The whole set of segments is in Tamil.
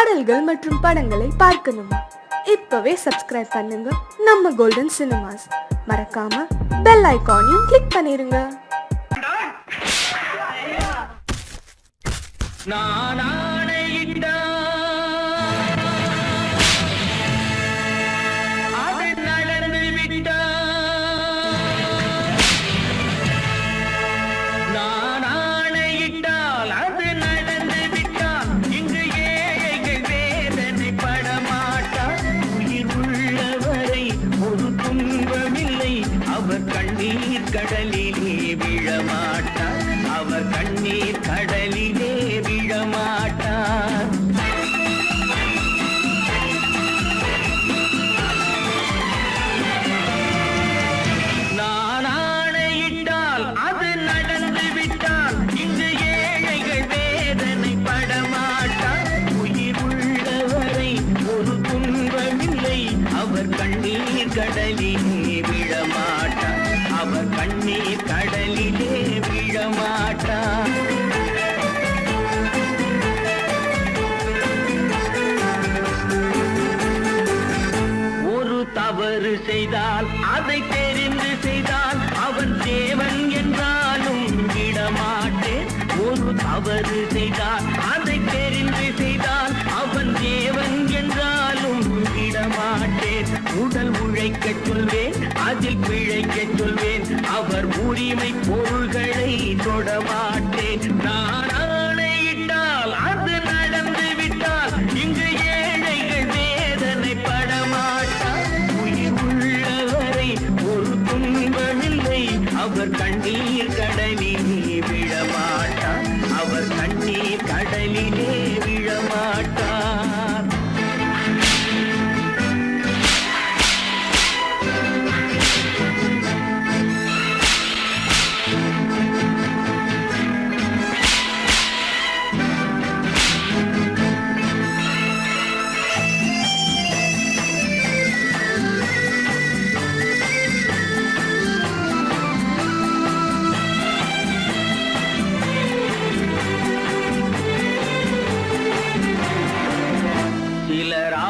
பாடல்கள் மற்றும் படங்களை பார்க்கணுமா? இப்பவே சப்ஸ்கிரைப் பண்ணுங்க நம்ம கோல்டன் சினிமாஸ். மறக்காம பெல் ஐகானையும் கிளிக் பண்ணிருங்க. கடலிலே விழமாட்டார், அவர் கண்ணீர் கடலிலே விழமாட்டார். நான் ஆணையிட்டால் அது நடந்து விட்டால் இங்கு ஏழைகள் வேதனை படமாட்டார். உயிர் உள்ளவரை ஒரு துன்பமில்லை, அவர் கண்ணீர் கடலிலே விழமாட்டார், அவர் கண்ணீர் கடலிலே விழமாட்டார். ஒரு தவறு செய்தால் அதை தெரிந்து செய்தால் அவர் தேவன் என்றாலும் விடமாட்டேன். ஒரு தவறு செய்தால் அதை தெரிந்து செய்தால் அவன் தேவன் என்றாலும் விடமாட்டேன். உடல் உழைக்க சொல்வேன், அதில் பிழைக்க சொல்வேன், அவர் உரிமை பொருள்களை தொடமாட்டேன். நான் ஆணையிட்டால் அது நடந்து விட்டால் இங்கு ஏழைகள் வேதனை படமாட்டார். உயிர் உள்ளவரை ஒரு துன்பமில்லை, அவர் கண்ணீர் கடலிலே விழமாட்டார், அவர் கண்ணீர் கடலிலே விழமாட்டார்.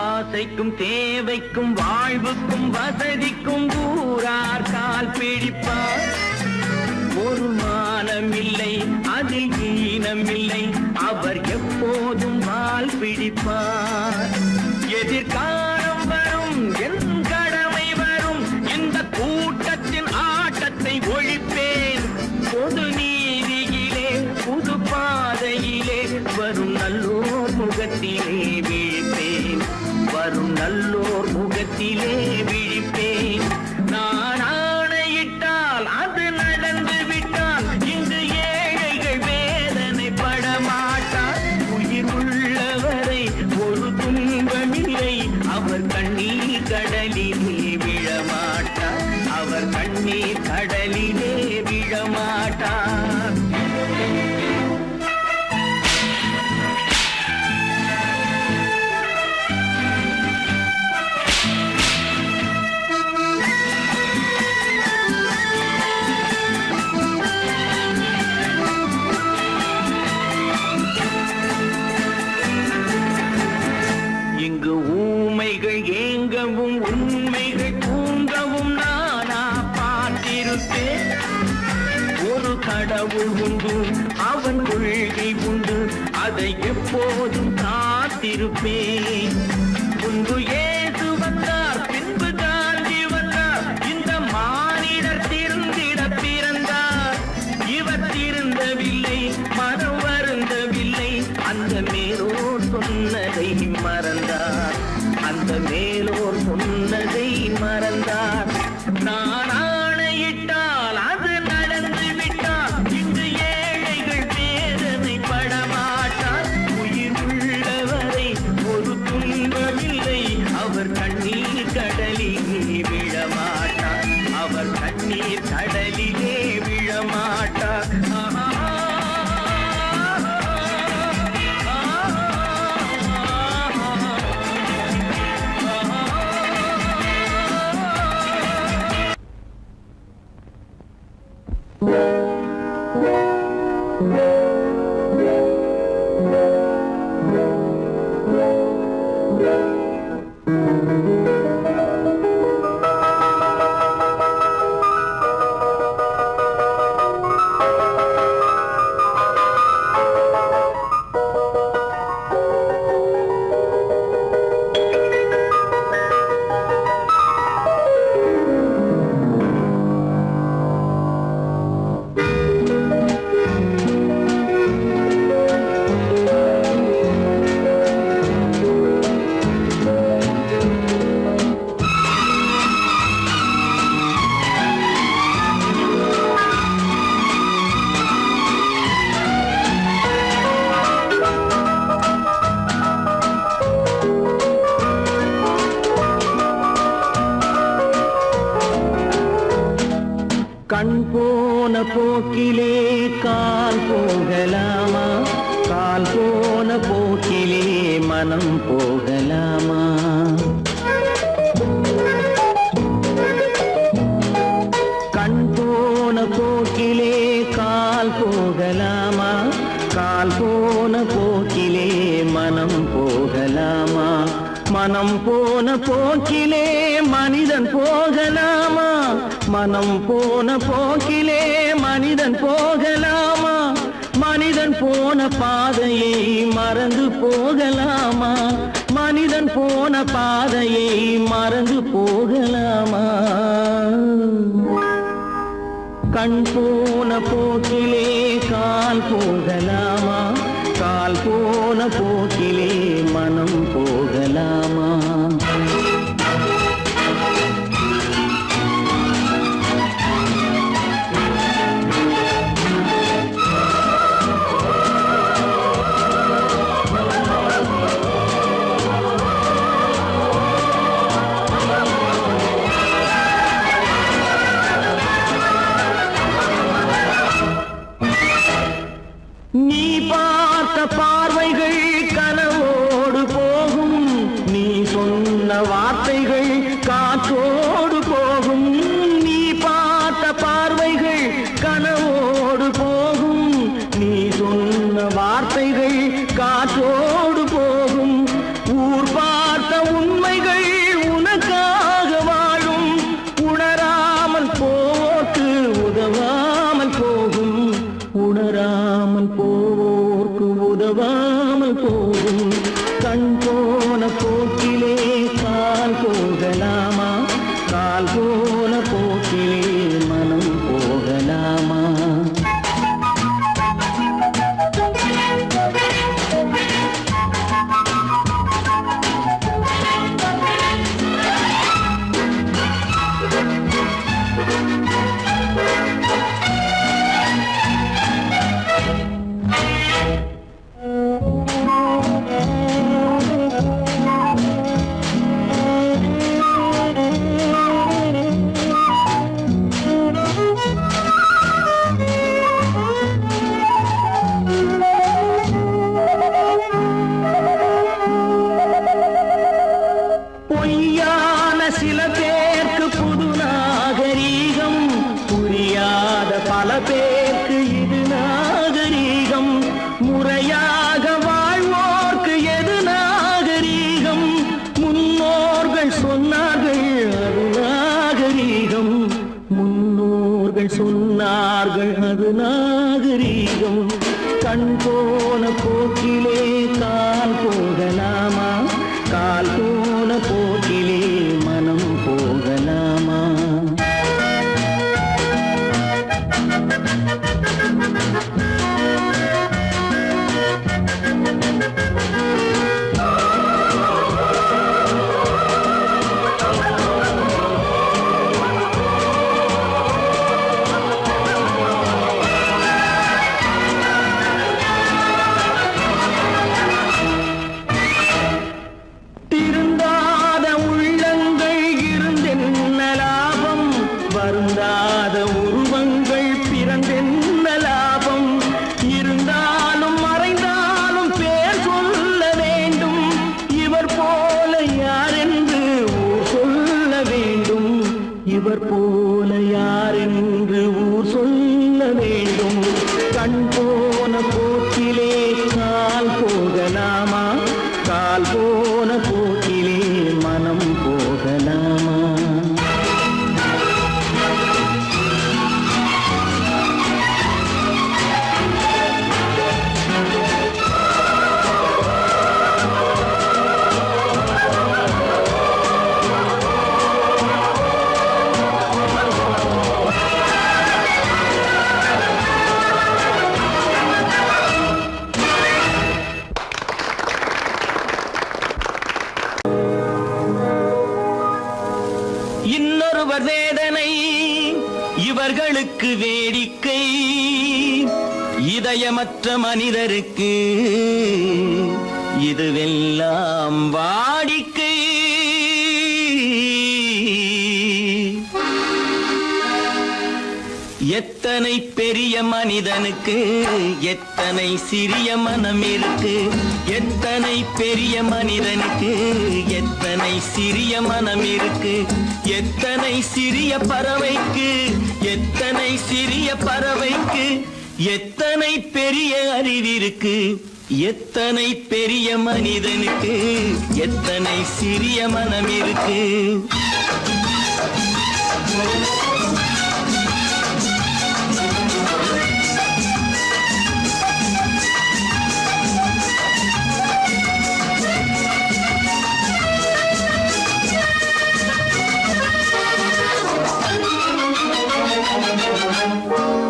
ஆசைக்கும் தேவைக்கும் வாழ்வுக்கும் வசதிக்கும் ஊரார் கால் பிடிப்பார். ஒரு மானமில்லை, அதில் ஈனமில்லை, அவர் எப்போதும் வால் பிடிப்பார். எதிர்காலம் வரும், என் கடமை வரும், இந்த கூட்டத்தின் ஆட்டத்தை ஒழிப்பேன். பொது நீதியிலே புது பாதையிலே வரும் நல்லோர் முகத்திலே விழிப்பேன், வரும் நல்லோர் முகத்திலே விழிப்பேன். நான் ஆணையிட்டால் அது நடந்து விட்டால் இங்கு ஏழைகள் வேதனை படமாட்டார். உயிர் உள்ளவரை ஒரு துன்பமில்லை, அவர் கண்ணீர் கடலிலே விழமாட்டார், அவர் கண்ணீர் கடலிலே விழமாட்டார். இங்கு ஊமைகள் ஏங்கவும் உண்மைகள் தூங்கவும் நானா பார்த்திருப்பேன். ஒரு கடவுள் உண்டு, அவன் கொள்கை உண்டு, அதை எப்போதும் காத்திருப்பேன். முன்பு இயேசு வந்தார், பின்பு காந்தி வந்தார், இந்த மானிடர் திருந்திட பிறந்தார். இவர் திருந்தவில்லை, மனம் வருந்தவில்லை, அந்த மேலோர் சொன்னதை மறந்தார், அந்த மேலோர் சொன்னதை மறந்தார். நான் ஆணையிட்டால் அது நடந்து விட்டால் இங்கு ஏழைகள் வேதனை படமாட்டார். உயிர் உள்ளவரை ஒரு துன்பமில்லை, அவர் கண்ணீர் கடலிலே விழமாட்டார், அவர் கண்ணீர் கடலிலே விழமாட்டார். கண் போன போக்கிலே கால் போகலாமா, கால் போன போக்கிலே மனம் போகலாமா? கண் போன போக்கிலே கால் போகலாமா, கால் போன போக்கிலே மனம் போகலாமா? மனம் போன போக்கிலே மனிதன் போகலாமா, மனம் போன போக்கிலே மனிதன் போகலாமா? மனிதன் போன பாதையை மறந்து போகலாமா, மனிதன் போன பாதையை மறந்து போகலாமா? கண் போன போக்கிலே கால் போகலாமா, கால் போன போக்கிலே மனம் போகலாமா? நீ பார்த்த பார்வைகள் கனவோடு போகும், நீ சொன்ன வார்த்தைகள் காற்றோடு போகும். நீ பார்த்த பார்வைகள் கனவோடு போகும், நீ சொன்ன வார்த்தைகள் காற்றோடு போகும். ஊர் பார்த்த உண்மைகள் உனக்காக வாழும், உணராமல் போக்கு உதவாமல் போகும், உணராமல் போவோர்க்கு உதவாமல் போகும். கண் போன போக்கிலே கால் போகலாமா, கால் போன போக்கிலே மனம் போகலாமா? பொய்யான சில பேருக்கு புது நாகரீகம், புரியாத பல பேருக்கு இது நாகரீகம். முறையாக வாழ்வோர்க்கு எது நாகரீகம்? முன்னோர்கள் சொன்னார்கள் அது நாகரீகம், முன்னோர்கள் சொன்னார்கள் அது நாகரீகம். கண் போன போக்கிலே கால் போகலாமா, கால் போன போக்கிலே மனம் போகலாமா? திருந்தாத உள்ளங்கள் இருந்தென்ன லாபம், வருந்தாத உருவங்கள் பிறந்தென்ன லாபம்? இருந்தாலும் மறைந்தாலும் பேர் சொல்ல வேண்டும், இவர் போல யாரென்று ஊர் சொல்ல வேண்டும், இவர் போல யாரென்று ஊர் சொல்ல வேண்டும். கண் போன போக்கிலே கால் போகலாமா, கால் போன போக்கிலே மனம் போகலாமா? இன்னொருவர் வேதனை இவர்களுக்கு வேடிக்கை, இதயமற்ற மனிதருக்கு இதுவெல்லாம் வாடிக்கை. எத்தனை பெரிய மனிதனுக்கு எத்தனை சிறிய மனம் இருக்கு, எத்தனை பெரிய மனிதனுக்கு எத்தனை சிறிய மனம் இருக்கு, எத்தனை சிறிய பறவைக்கு எத்தனை சிறிய பறவைக்கு எத்தனை பெரிய அறிவிருக்கு, எத்தனை பெரிய மனிதனுக்கு எத்தனை சிறிய மனம் இருக்கு.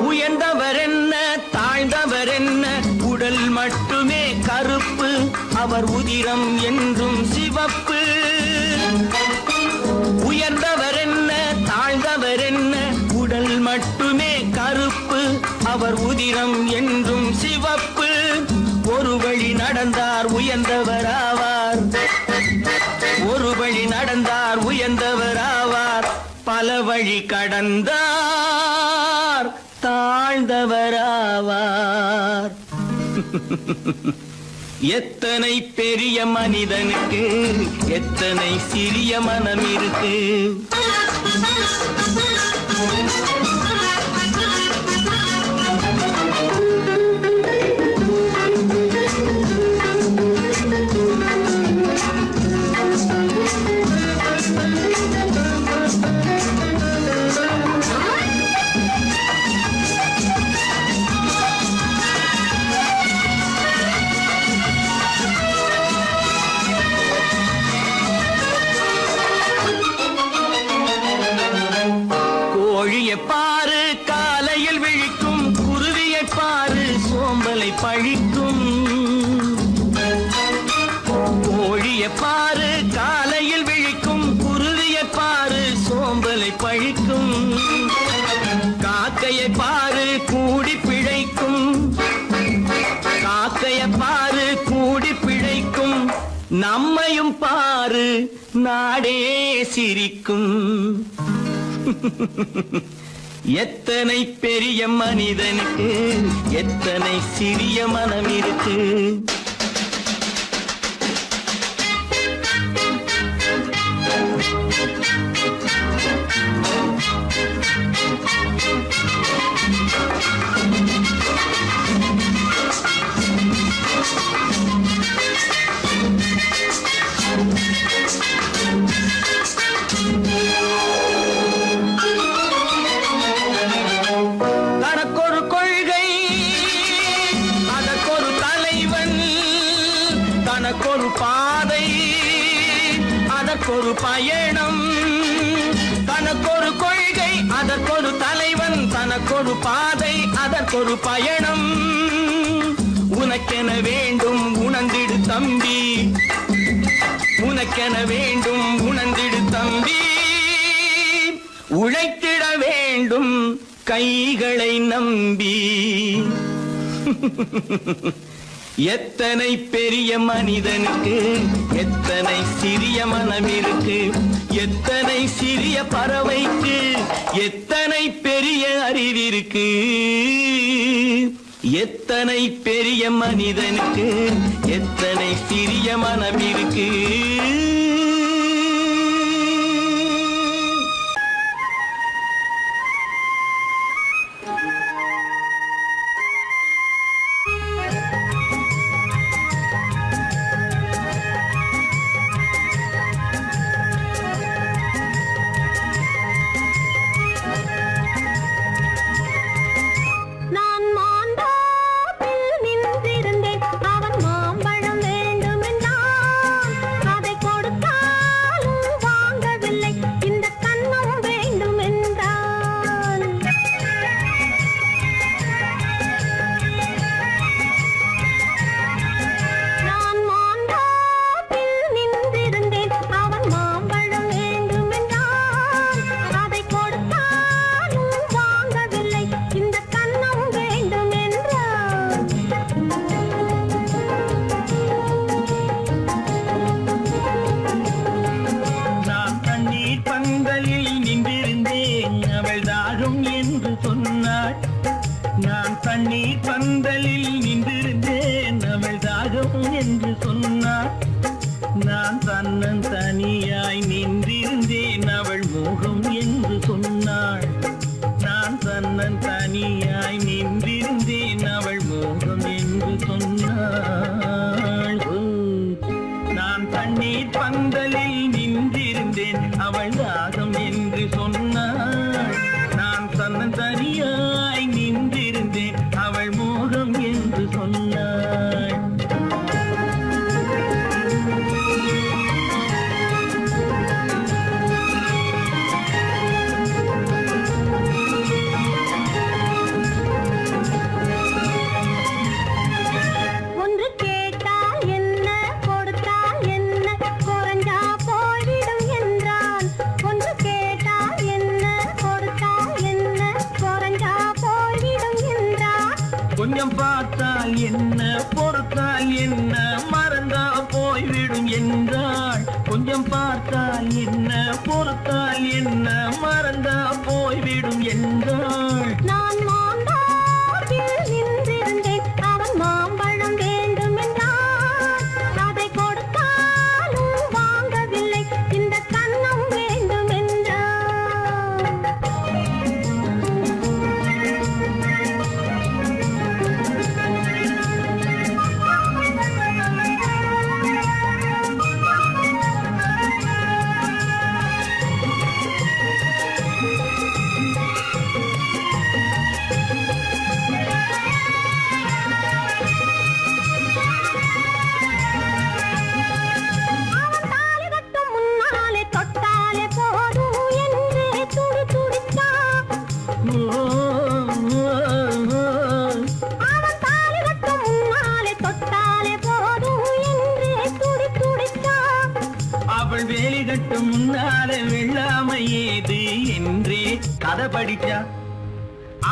உயர்ந்தவர் என்ன தாழ்ந்தவர் என்ன, உடல் மட்டுமே கருப்பு, அவர் உதிரம் என்றும் சிவப்பு. உயர்ந்தவர் என்ன தாழ்ந்தவர் என்ன, உடல் மட்டுமே கருப்பு, அவர் உதிரம் என்றும் சிவப்பு. ஒரு வழி நடந்தார் உயர்ந்தவர் ஆவார், ஒரு வழி நடந்தார் உயர்ந்தவர் ஆவார், பல வழி கடந்தார் தாழ்ந்தவராவார். எத்தனை பெரிய மனிதனுக்கு எத்தனை சிறிய மனம் இருக்கு. கோழியை பாரு காலையில் விழிக்கும், குருவியை பாரு சோம்பலை பழிக்கும். கோழியை பாரு காலையில் விழிக்கும், குருவியை பாரு சோம்பலை பழிக்கும். காக்கையை பாரு கூடி பிழைக்கும், காக்கையை பாரு கூடி பிழைக்கும். நம்மையும் பாரு நாடே சிரிக்கும். எத்தனை பெரிய மனிதனுக்கு எத்தனை சிறிய மனம் இருக்கு. தனக்கொரு கொள்கை அதற்கொரு தலைவன், தனக்கொரு பாதை அதற்கொரு பயணம். தனக்கொரு கொள்கை அதற்கொரு தலைவன், தனக்கொரு பாதை அதற்கொரு பயணம். உனக்கென வேண்டும் உணர்ந்திடு தம்பி, உனக்கென வேண்டும் உணர்ந்திடு தம்பி. உழைத்திட வேண்டும் கைகளை நம்பி. எத்தனை பெரிய மனிதனுக்கு எத்தனை சிறிய மனம் இருக்கு, எத்தனை சிறிய பறவைக்கு எத்தனை பெரிய அறிவிருக்கு, எத்தனை பெரிய மனிதனுக்கு எத்தனை சிறிய மனம் இருக்கு. தண்ணீர் பந்தலில் நின்றிருந்தேன் அவள் தாகம் என்று சொன்னாள். நான் தன்னன் தனியாய் நின்றிருந்தேன் அவள் மோகம் என்று சொன்னாள். நான் தன்னன் தனியாய் நின்றிருந்தேன் அவள் மோகம் என்று சொன்னாள். நான் தண்ணீர் பந்தலில் நின்றிருந்தேன் அவள் தாகம் என்று சொன்னாள். நான் தன்னன் தனியாய் நின்றிருந்தேன் அவள் மோகம் என்று சொன்னாள். கொஞ்சம் பார்த்தால் என்ன பொறுத்தால் என்ன மறந்தா போய்விடும் என்றாள். கொஞ்சம் பார்த்தால் என்ன பொறுத்தால் என்ன மறந்தா போய்விடும் என்றாள். நான் மாம்பழத்தில் நின்றிருந்தேன் அவன் மாம்பழம் வேண்டும் என்றான். அதை கொடுத்தாலும் வாங்கவில்லை இந்த கன்னம் வேண்டும் என்றான். அவள் வேலி கட்டும் முன்னாலே வெள்ளாமை ஏது என்றே கதை படிச்சா.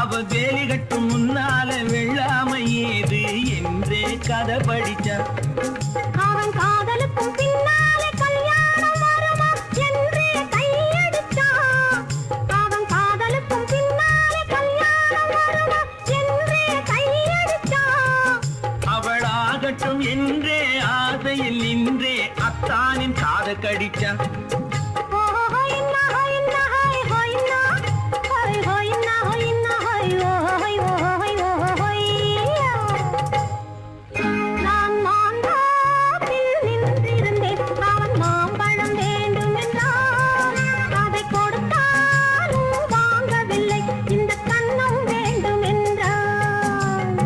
அவள் வேலி கட்டும் முன்னாலே வெள்ளாமை ஏது என்றே கதை படிச்சா. அவன் காதலுக்கும் பின்னாலே கல்யாணம் வருமா என்றே கையடிச்சான். அவன் காதலுக்கும் பின்னாலே கல்யாணம் வருமா என்றே கையடிச்சான். அவள் ஆகட்டும் என்றே ஆசையில் நின்றே அத்தானின் காத கடிச்சா. நான் மாம்பழத்தில் நின்றிருந்தேன் அவன் மாம்பழம் வேண்டும் என்றான். அதை கொடுத்தாலும் வாங்கவில்லை இந்த கன்னம் வேண்டும் என்றான்.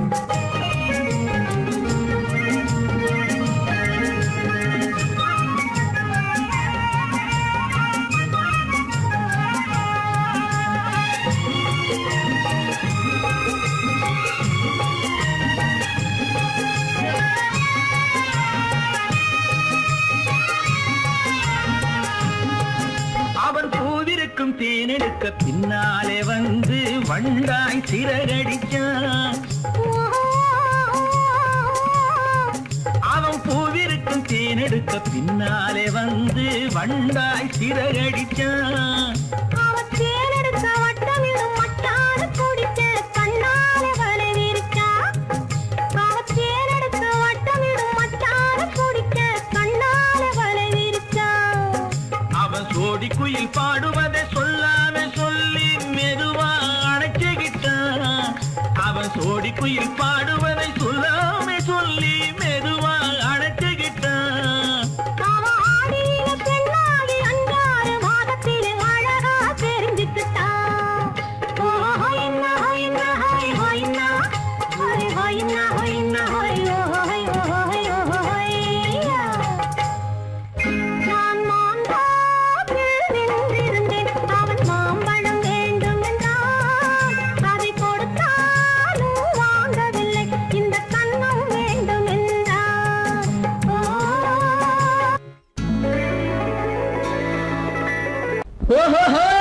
அவன் பூவிருக்கும் தேனெடுக்க பின்னாலே வந்து வண்டாய் சிறகடிச்சான். அவன் பூவிருக்கும் தேனெடுக்க பின்னாலே வந்து வண்டாய் சிறகடிச்சான். அவன் தேனெடுக்க வட்டமிடும் மட்டாறு குடிக்க கண்ணாலே வலை விரிச்சா. அவன் தேனெடுக்க வட்டமிடும் மட்டாறு குடிக்க கண்ணாலே வலை விரிச்சா. அவன் சோடி குயில் பாடுவதை சொல்லாம சொல்லி மெதுவா அணைச்சுக்கிட்டான். அவன் சோடி குயில் பாடுவதை சொல்லாம சொல்லி மெதுவா அணைச்சுக்கிட்டான். அவன் ஆடியில பெண்ணாகி 5-6 மாதத்திலே அழகா தெரிஞ்சுக்கிட்டான். ஹொய்னா ஹொய்னா ஹொய் ஹொய்னா ஹொய் ஹொய்னா ஹொய்னா ஹொய் ஹொய் ஹொய் ஹொய்யா. நான் மாம்பழத்தில் நின்றிருந்தேன் அவன் மாம்பழம் வேண்டும் என்றான். அதை கொடுத்தாலும் வாங்கவில்லை இந்த கன்னம் வேண்டும் என்றான். ஓஹோஹோய்யா!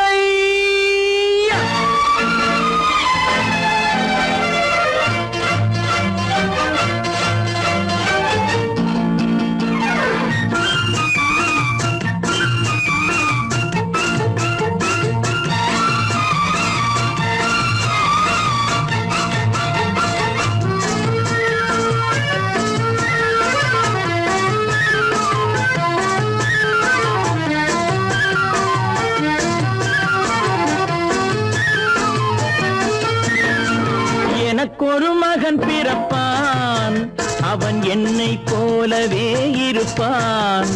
இருப்பான்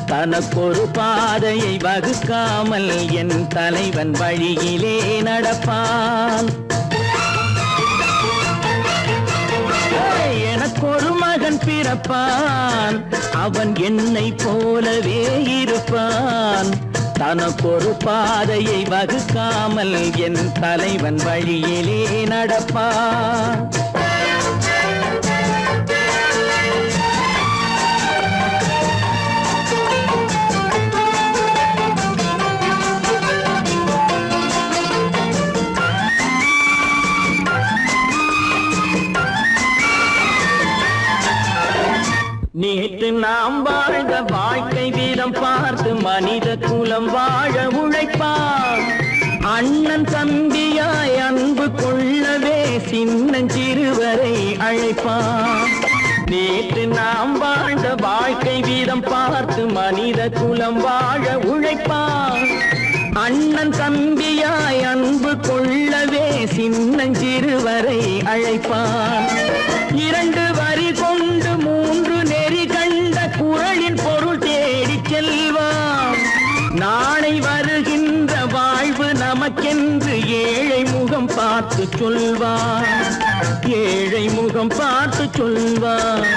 தனக்கொரு பாதையை வகுக்காமல் என் தலைவன் வழியிலே நடப்பான் எனக்கொரு மகன் பிறப்பான் அவன் என்னை போலவே இருப்பான் தனக்கொரு பாதையை வகுக்காமல் என் தலைவன் வழியிலே நடப்பான் நேற்று நாம் வாழ்ந்த வாழ்க்கை வீதம் பார்த்து மனித குலம் வாழ உழைப்பான் அண்ணன் தம்பியாய் அன்பு கொள்ளவே சின்னஞ்சிறுவரை அழைப்பான் நேற்று நாம் வாழ்ந்த வாழ்க்கை வீதம் பார்த்து மனித குலம் வாழ உழைப்பான் அண்ணன் தம்பியாய் அன்பு கொள்ளவே சின்னஞ்சிறுவரை அழைப்பான் இரண்டு வரி கொண்டு மூன்று நெறி கண்ட குறளின் பொருள் தேடி செல்வான் நாளை வருகின்ற வாழ்வு நமக்கென்று ஏழை முகம் பார்த்து சொல்வான் ஏழை முகம் பார்த்து சொல்வான்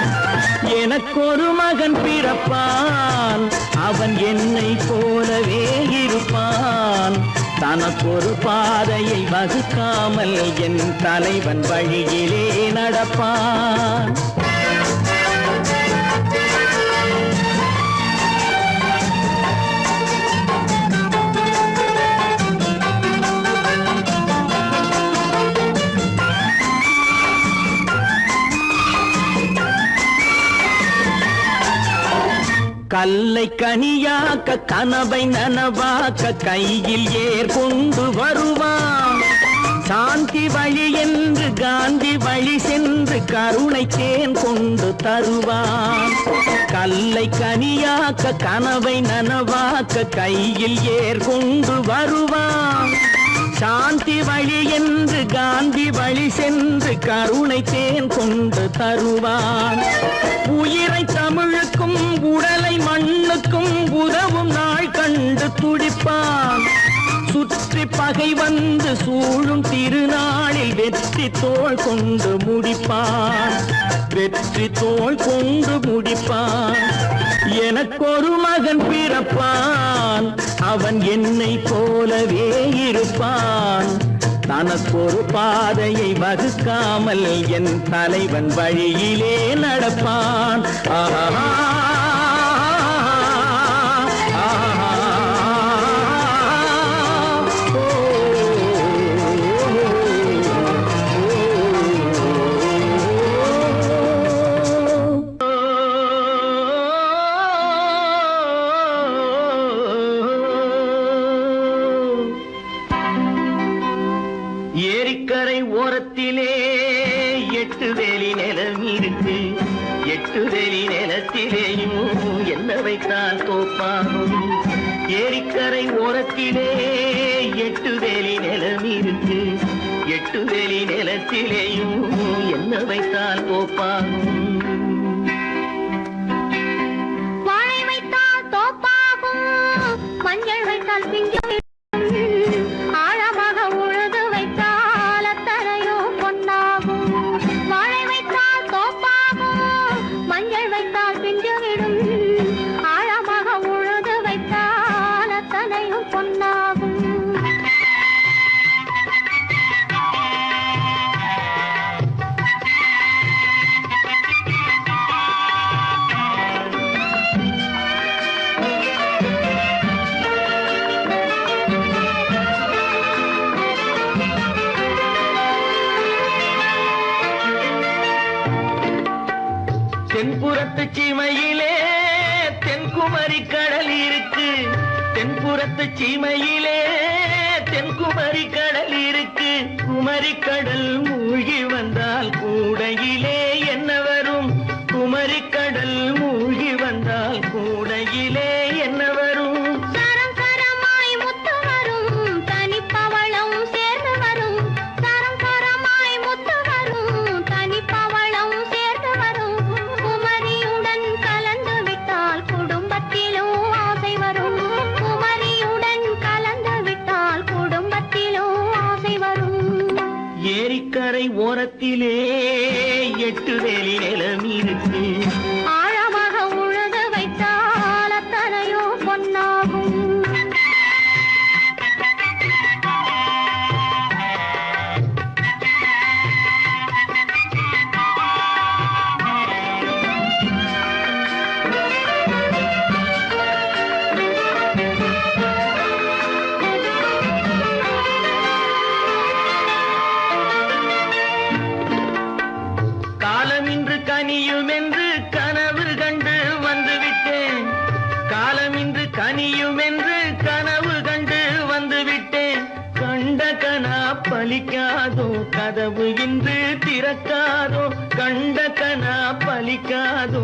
எனக்கொரு மகன் பிறப்பான் அவன் என்னை போலவே இருப்பான் தனக்கொரு பாதையை வகுக்காமல் என் தலைவன் வழியிலே நடப்பான் கல்லை கனியாக்க கனவை நனவாக்க கையில் ஏர் கொண்டு வருவான் சாந்தி வழி என்று காந்தி வழி சென்று கருணை தேன் கொண்டு தருவான் கல்லை கனியாக்க கனவை நனவாக்க கையில் ஏர் கொண்டு வருவான் சாந்தி வழி என்று காந்தி வழி சென்று கருணை தேன் கொண்டு தருவான் உயிரை தமிழுக்கும் உடலை மண்ணுக்கும் உதவும் நாள் கண்டு துடிப்பான் சுற்றி பகை வந்து சூழும் திருநாளில் வெற்றி தோள் கொண்டு முடிப்பான் வெற்றி தோள் கொண்டு முடிப்பான் எனக்கொரு மகன் பிறப்பான் அவன் என்னை போலவே இருப்பான் தனக்கொரு பாதையை வகுக்காமல் என் தலைவன் வழியிலே நடப்பான் ஆஹா ஏரிக்கரை ஓரத்திலே 8 வேலி நிலம் இருக்கு 8 வேலி நிலத்திலேயும் என்ன வைத்தால் தோப்பாகும் ஏரிக்கரை ஓரத்திலே 8 வேலி நிலம் இருக்கு 8 வேலி நிலத்திலேயும் என்ன வைத்தால் தோப்பாகும் வாழை வைத்தால் தோப்பாகும் மஞ்சள் வைத்தால் பிஞ்சு ஆழமாக உழுது வைத்தால் அத்தனையோ பொன்னாகும் வாழை வைத்தால் தோப்பாகும் மஞ்சள் வைத்தால் பிஞ்சு விடும் ஆழமாக உழுது வைத்தால் அத்தனையும் பொன்னாகும் தென்புறத்து சீமையிலே தென்குமரி கடல் இருக்கு தென்புறத்து சீமையிலே தென்குமரி கடல் இருக்கு குமரி கடல் மூழ்கி வந்தால் கூடையிலே என்ன வரும் குமரி கடல் மூழ்கி வந்தால் கூடையிலே என்ன வரும் சரம் சரமாய் முத்து வரும் தனிப்பவளம் சேர்ந்து வரும் சரம் சரமாய் முத்து வரும் தனிப்பவளம் சேர்ந்து வரும் குமரியுடன் கலந்து விட்டால் பலிக்காதோ கதவு இன்று திறக்காதோ கண்ட கனா பலிக்காதோ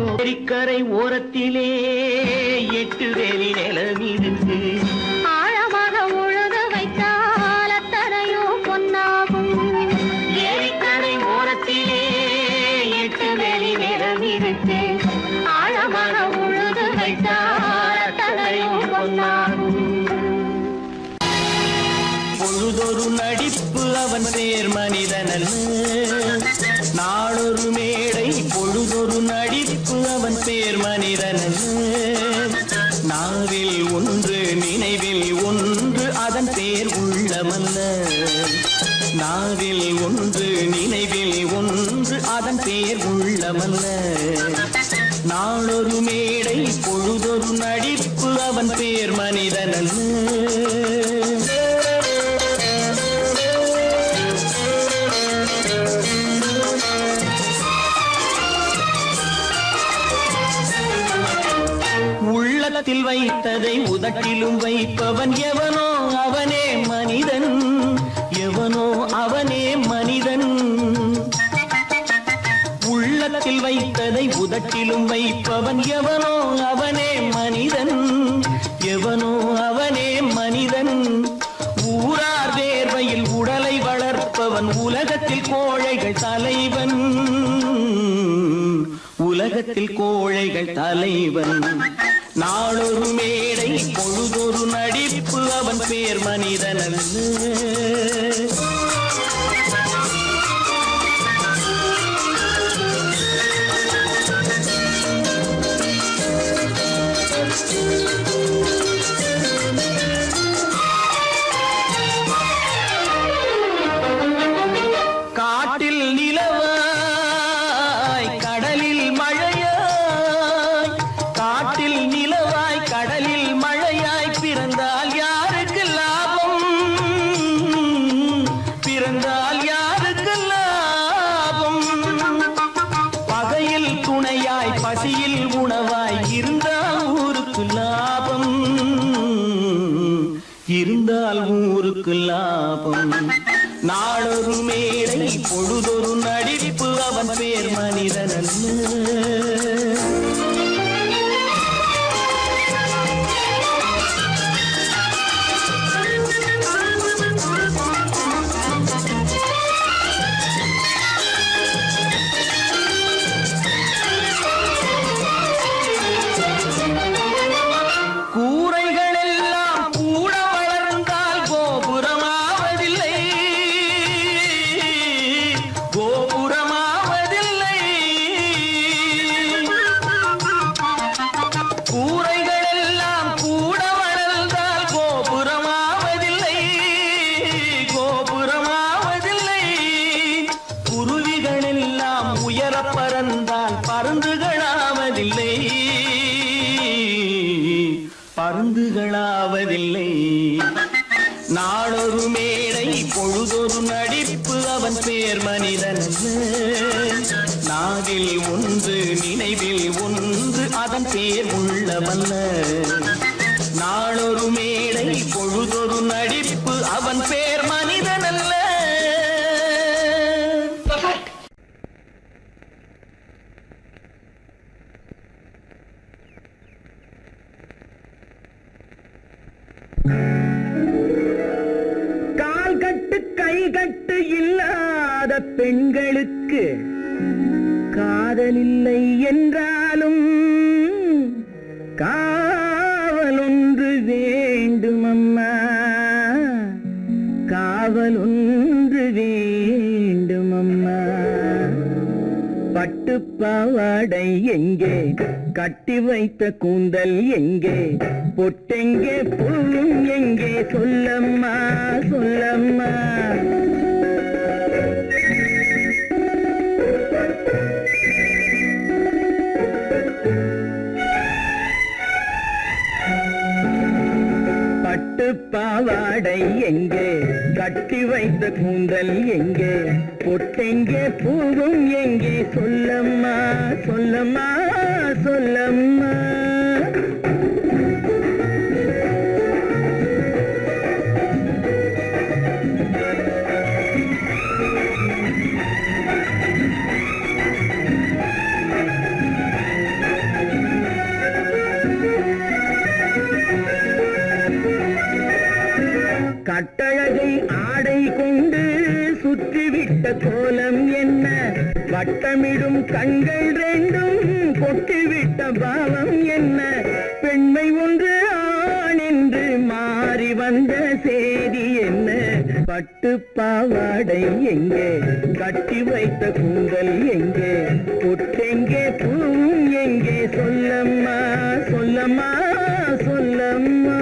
கரை ஓரத்திலே 8 வேலி நிலவிருக்கு ஆழமாக உழுது வைத்தால் அத்தனையோ பொன்னாகும் ஏரிக்கரை ஓரத்திலே 8 வேலி நிலவிருக்கு ஆழமாக உழுது வைத்தால் அத்தனையோ பொன்னாகும் பொழுதொரு நடிப்பு அவன் பேர் மனிதனல்ல நாளொரு மேடை பொழுதொரு நடிப்பு அவன் பேர் மனிதனல்ல நாவில் ஒன்று நினைவில் ஒன்று அதன் பேர் உள்ளமல்ல நாவில் ஒன்று நினைவில் ஒன்று அதன் பேர் உள்ளமல்ல நாளொரு மேடை பொழுதொரு நடிப்பு அவன் பேர் மனிதனல்ல உள்ளத்தில் வைத்ததை உதட்டிலும் வைப்பவன் எவனோ அவனே மனிதன் எவனோ அவனே மனிதன் உள்ளத்தில் வைத்ததை உதட்டிலும் வைப்பவன் எவனோ அவனே மனிதன் எவனோ அவனே மனிதன் ஊரார் வேர்வையில் உடலை வளர்ப்பவன் உலகத்தில் கோழைகள் தலைவன் உலகத்தில் கோழைகள் தலைவன் நாளொரு மேடை பொழுதொரு நடிப்பு அவன் பேர் மனிதனல்ல காட்டில் நிலவாய் கடலில் மழையாய் காட்டில் நிலவாய் கடலில் மழையாய் பிறந்தால் யாருக்கு லாபம் பிறந்தால் யாருக்கு லாபம் பகையில் துணையாய் பசியில் உணவாய் இருந்தால் ஊருக்கு லாபம் இருந்தால் ஊருக்கு லாபம் நாளொரு மேடை பொழுதொரு நடிப்பு அவன் பேர் மனிதனல்ல கூரைகள் எல்லாம் கூட வளர்ந்தால் கோபுரமாவதில்லை கோபுரமாவதில்லை கூரைகள் எல்லாம் கூட வளர்ந்தால் கோபுரமாவதில்லை கோபுரமாவதில்லை குருவிகள் எல்லாம் உயர பறந்தால் பருந்துகளாவதில்லை பருந்துகளாவதில்லை நாளொரு மேடை பொழுதொரு நடிப்பு அவன் பேர் மனிதனல்ல நாவில் ஒன்று நினைவில் ஒன்று அதன் பேர் உள்ளமல்ல நாளொரு மேடை பொழுதொரு நடிப்பு அவன் பேர் மனிதனல்ல கால் கட்டு கை கட்டு இல்லாத பெண்களுக்கு காதலில்லை என்றாலும் காவலொன்று வேண்டுமம்மா காவலொன்று வேண்டுமம்மா பட்டுப்பாவாடை எங்கே கட்டி வைத்த கூந்தல் எங்கே பொட்டெங்கே பூவும் எங்கே சொல்லம்மா சொல்லம்மா பட்டுப்பாவாடை எங்கே கட்டி வைத்த கூந்தல் எங்கே பொட்டெங்கே பூவும் எங்கே சொல்லம்மா சொல்லம்மா சொல்லம்மா கட்டழகை ஆடை கொண்டு சுற்றிவிட்ட கோலம் என்ன, வட்டமிடும் கண்கள் ரெண்டும் கொட்டிவிட்ட பாவம் என்ன, பெண்மை ஒன்று ஆண் என்று மாறி வந்த செய்தி என்ன, பட்டு பாவாடை எங்கே, கட்டி வைத்த கூந்தல் எங்கே, பொட்டெங்கே பூவும் எங்கே, சொல்லம்மா சொல்லம்மா சொல்லம்மா.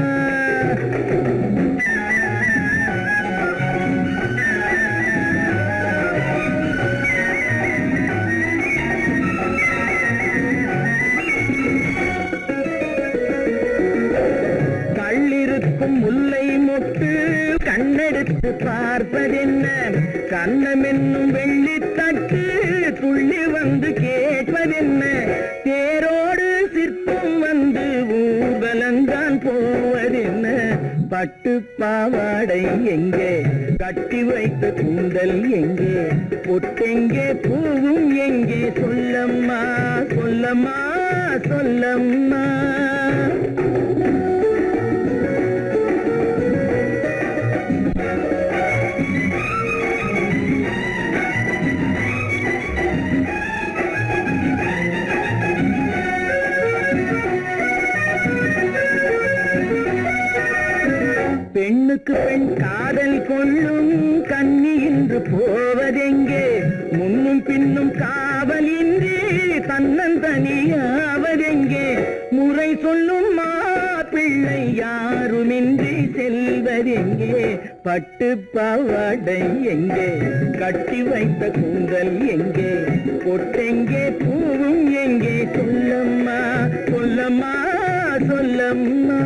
கள்ளிருக்கும் முல்லை மொட்டு கண்ணெடுத்து பார்ப்பதென்ன, கண்ணம் என்னும் வெள்ளித்தட்டு துள்ளி வந்து கேட்பதென்ன, தேரோடு சிற்பம் வந்து ஊர்வலந்தான் போவதென்ன, பட்டு பாவாடை எங்கே, கட்டி வைத்த கூந்தல் எங்கே, பொட்டெங்கே பூவும் எங்கே, சொல்லம்மா சொல்லம்மா சொல்லம்மா. பெண்ணுக்கு பெண் காதல் கொள்ளும் கன்னி இன்று போவதெங்கே, முன்னும் பின்னும் காவலின்றி தன்னந்தனியாவதெங்கே, முறை சொல்லும் மாப்பிள்ளை யாருமின்றி செல்வதெங்கே, பட்டு பாவாடை எங்கே, கட்டி வைத்த கூந்தல் எங்கே, பொட்டெங்கே பூவும் எங்கே, சொல்லம்மா சொல்லம்மா சொல்லம்மா.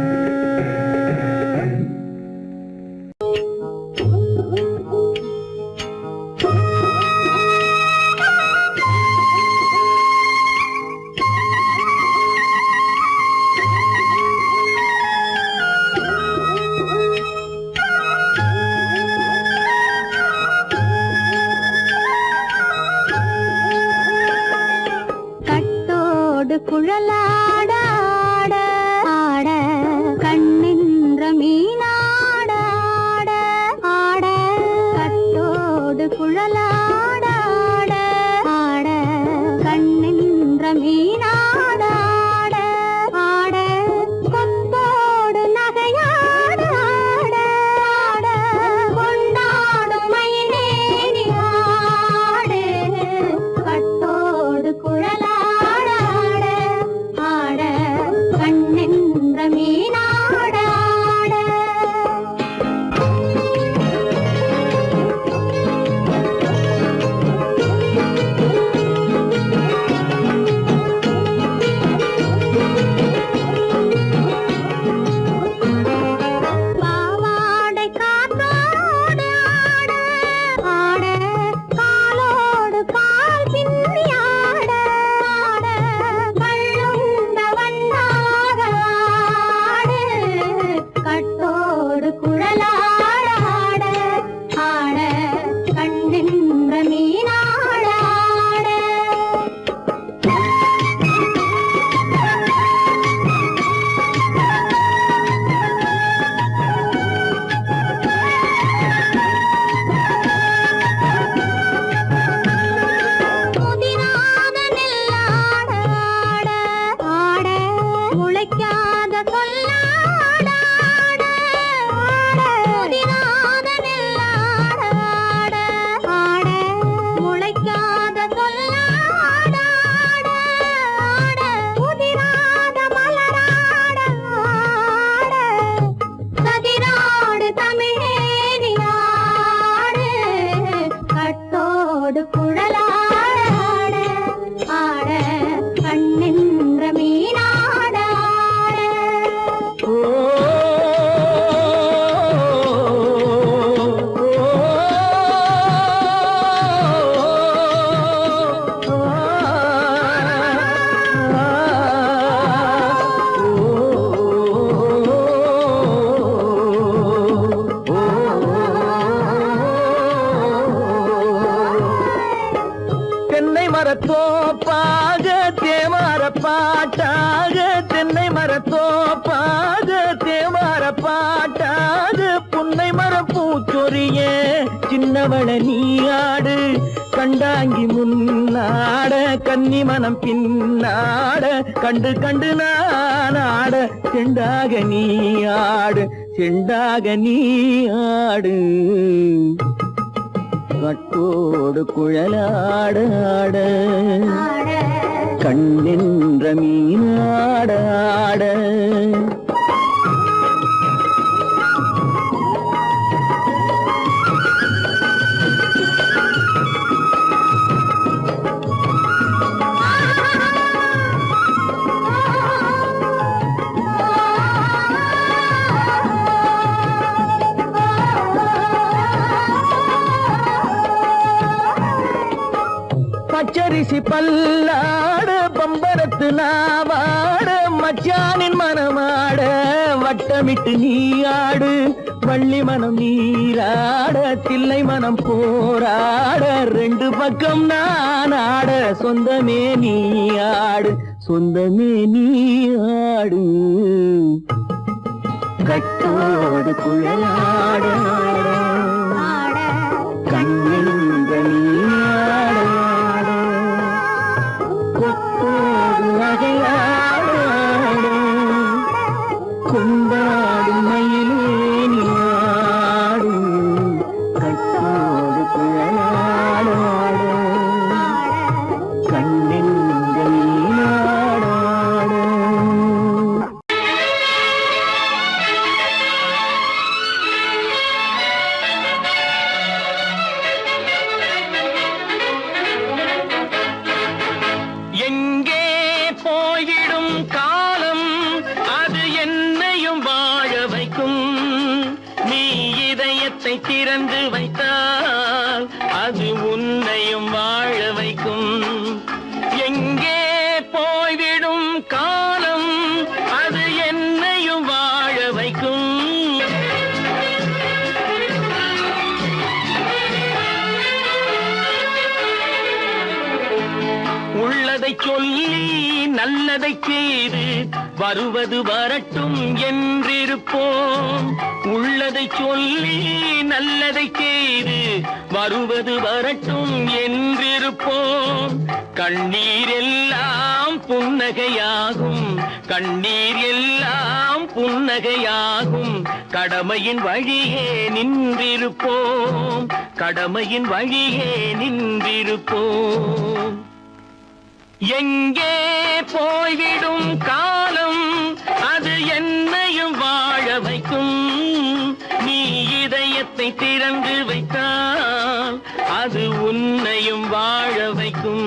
குழலாட ஆட ஆட கண்ணின்ற மீனாட ஆட ஆட கட்டோடு குழலாட ஆட ஆட கண்ணின்ற மீனாட ஆட ஆட கொத்தோடு நகையாட ஆட ஆட கொண்டாடும் மயிலேறி ஆடு கட்டோடு குழலாட கண்ணென்ற மீனாட பாவாடை காத்தோடு ஆட ஆட காலோடு கால் பின்னி ஆட ஆட கள்ளுண்ட வண்ணாக ஆடு கட்டோடு குழலாட ஆட ஆட கண்ணென்ற மீனாட ஆட. முதிராத நெல்லாட ஆட ஆட முளைக்காத சொல்லாட ஆட ஆட முதிராத நெல்லாட ஆட ஆட முளைக்காத சொல்லாட ஆட ஆட முதிராத மலராட ஆட கதிராடு தமிழேறி ஆடு கட்டோடு குழலாட ஆட கண்ணென்ற மீனாட ஆட தவள நீயாடு கண்டாங்கி முன்னாட கன்னி மனம் பின்னாட கண்டு கண்டு நானாட செண்டாக நீயாடு செண்டாக நீயாடு கட்டோடு குழலாட ஆட கண்ணென்ற மீனாட ஆட பச்சரிசி பல்லாட பம்பரத்து நாவாட மச்சானின் மனமாட வட்டமிட்டு நீயாடு வள்ளி மனம் நீராட தில்லை மனம் போராட ரெண்டு பக்கம் நான் ஆட சொந்தமே நீயாடு சொந்தமே நீயாடு கட்டோடு குழலாட கண்ணென்ற நீயாட கொண்டாடும் மயிலேனியாடு கட்டோடு குழலாட கண்ணென்ற நீயாட எங்கே போய்விடும் காலம் அது என்னையும் வாழ வைக்கும் நீ இதயத்தை திறந்து வைத்தால் அது உன்னையும் வாழ வைக்கும் எங்கே போய்விடும் காலம் அது என்னையும் வாழ வைக்கும் உள்ளதை சொல்லி நல்லதை செய்து வருவது வரட்டும் என்றிருப்போம் உள்ளதை சொல்லி நல்லதை செய்து வருவது வரட்டும் என்றிருப்போம் கண்ணீர் எல்லாம் புன்னகையாகும் கண்ணீர் எல்லாம் புன்னகையாகும் கடமையின் வழியே நின்றிருப்போம் கடமையின் வழியே நின்றிருப்போம் எங்கே போய்விடும் காலம் அது என்னையும் வாழ வைக்கும் நீ இதயத்தை திறந்து வைத்தால் அது உன்னையும் வாழ வைக்கும்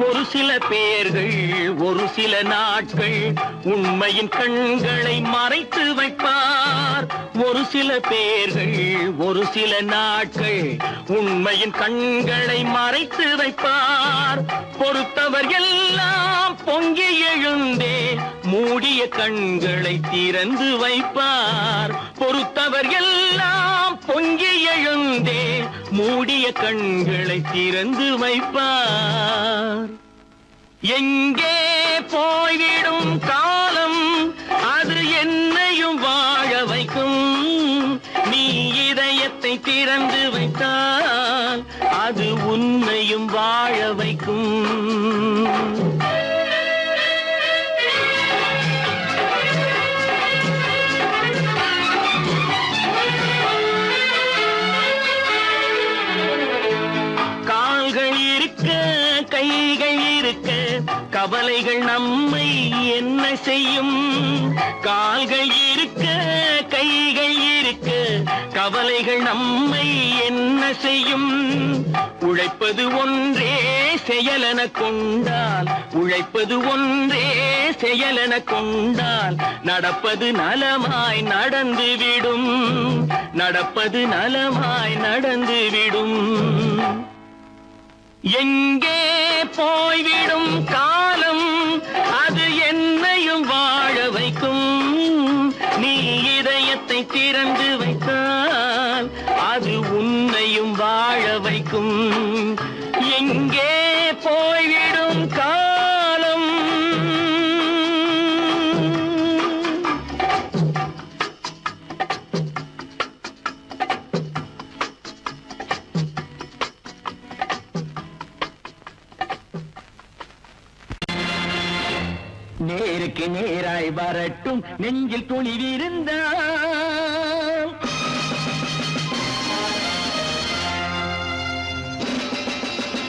ஒரு சில பேர்கள் ஒரு சில நாட்கள் உண்மையின் கண்களை மறைத்து வைப்பார் ஒரு சில பேர்கள் ஒரு சில நாட்கள் உண்மையின் கண்களை மறைத்து வைப்பார் பொறுத்தவர் எல்லாம் பொங்கி எழுந்தே மூடிய கண்களை திறந்து வைப்பார் பொறுத்தவர் எல்லாம் பொங்கி எழுந்தே மூடிய கண்களை திறந்து வைப்பார் எங்கே போய்விடும் காலம் அது என்னையும் வாழ வைக்கும் நீ இதயத்தை திறந்து வைத்தால் அது உன்னையும் வாழ வைக்கும் கால்கள் இருக்க கைகள் இருக்க கவலைகள் நம்மை என்ன செய்யும் கால்கள் இருக்க கைகள் இருக்க கவலைகள் நம்மை என்ன செய்யும் உழைப்பது ஒன்றே செயலென கொண்டால் உழைப்பது ஒன்றே செயலென கொண்டால் நடப்பது நலமாய் நடந்துவிடும் நடப்பது நலமாய் நடந்துவிடும் எங்கே போய்விடும் காலம் அது என்னையும் வாழ வைக்கும் நீ இதயத்தை திறந்து வைத்தால் அது உன்னையும் வாழ வைக்கும் எங்கே போய்விடும் காலம் நேருக்கு நேராய் வரட்டும் நெஞ்சில் துணிவிருந்தால்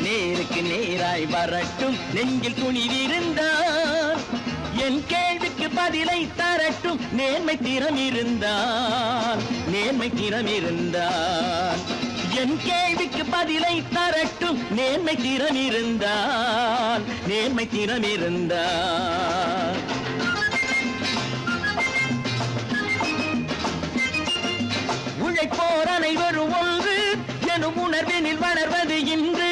நேருக்கு நேராய் வரட்டும் நெஞ்சில் துணிவிருந்தால் என் கேள்விக்கு பதிலை தரட்டும் நேர்மை திறம் இருந்தால் என் கேள்விக்கு பதிலை தரட்டும் நேர்மை திறம் இருந்தால் உழைப்போர் அனைவரும் ஒன்று எனும் உணர்வினில் வளர்வது இன்று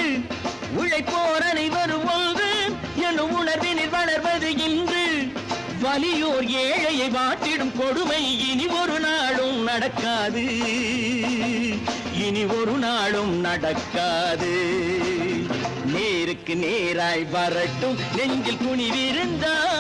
உழைப்போர் அனைவரும் ஒன்று எனும் உணர்வினில் வளர்வது இன்று வலியோர் ஏழையை வாட்டிடும் கொடுமை இனி ஒரு நாளும் நடக்காது நேருக்கு நேராய் வரட்டும் நெஞ்சில் துணிவிருந்தால்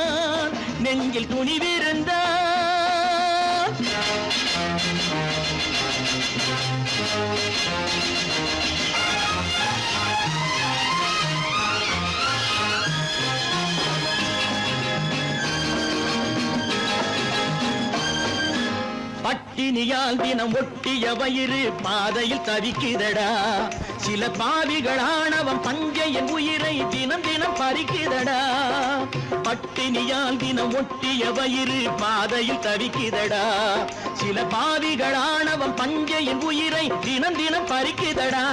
பட்டினியால் தினம் ஒட்டிய வயிறு பாதையில் தவிக்குதடா சில பாவிகளானவன் பஞ்சையின் உயிரை தினம் தினம் பறிக்குதடா பட்டினியால் தினம் ஒட்டிய வயிறு பாதையில் தவிக்குதடா சில பாவிகளானவன் பஞ்சையின் உயிரை தினம் தினம் பறிக்குதடா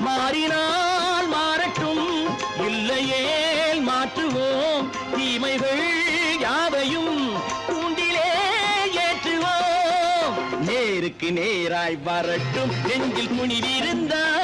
மாறினால் மாறட்டும் இல்லையே மாற்றுவோம் தீமைகள் யாவையும் நேருக்கு நேராய் வரட்டும் நெஞ்சில் துணிவிருந்தால்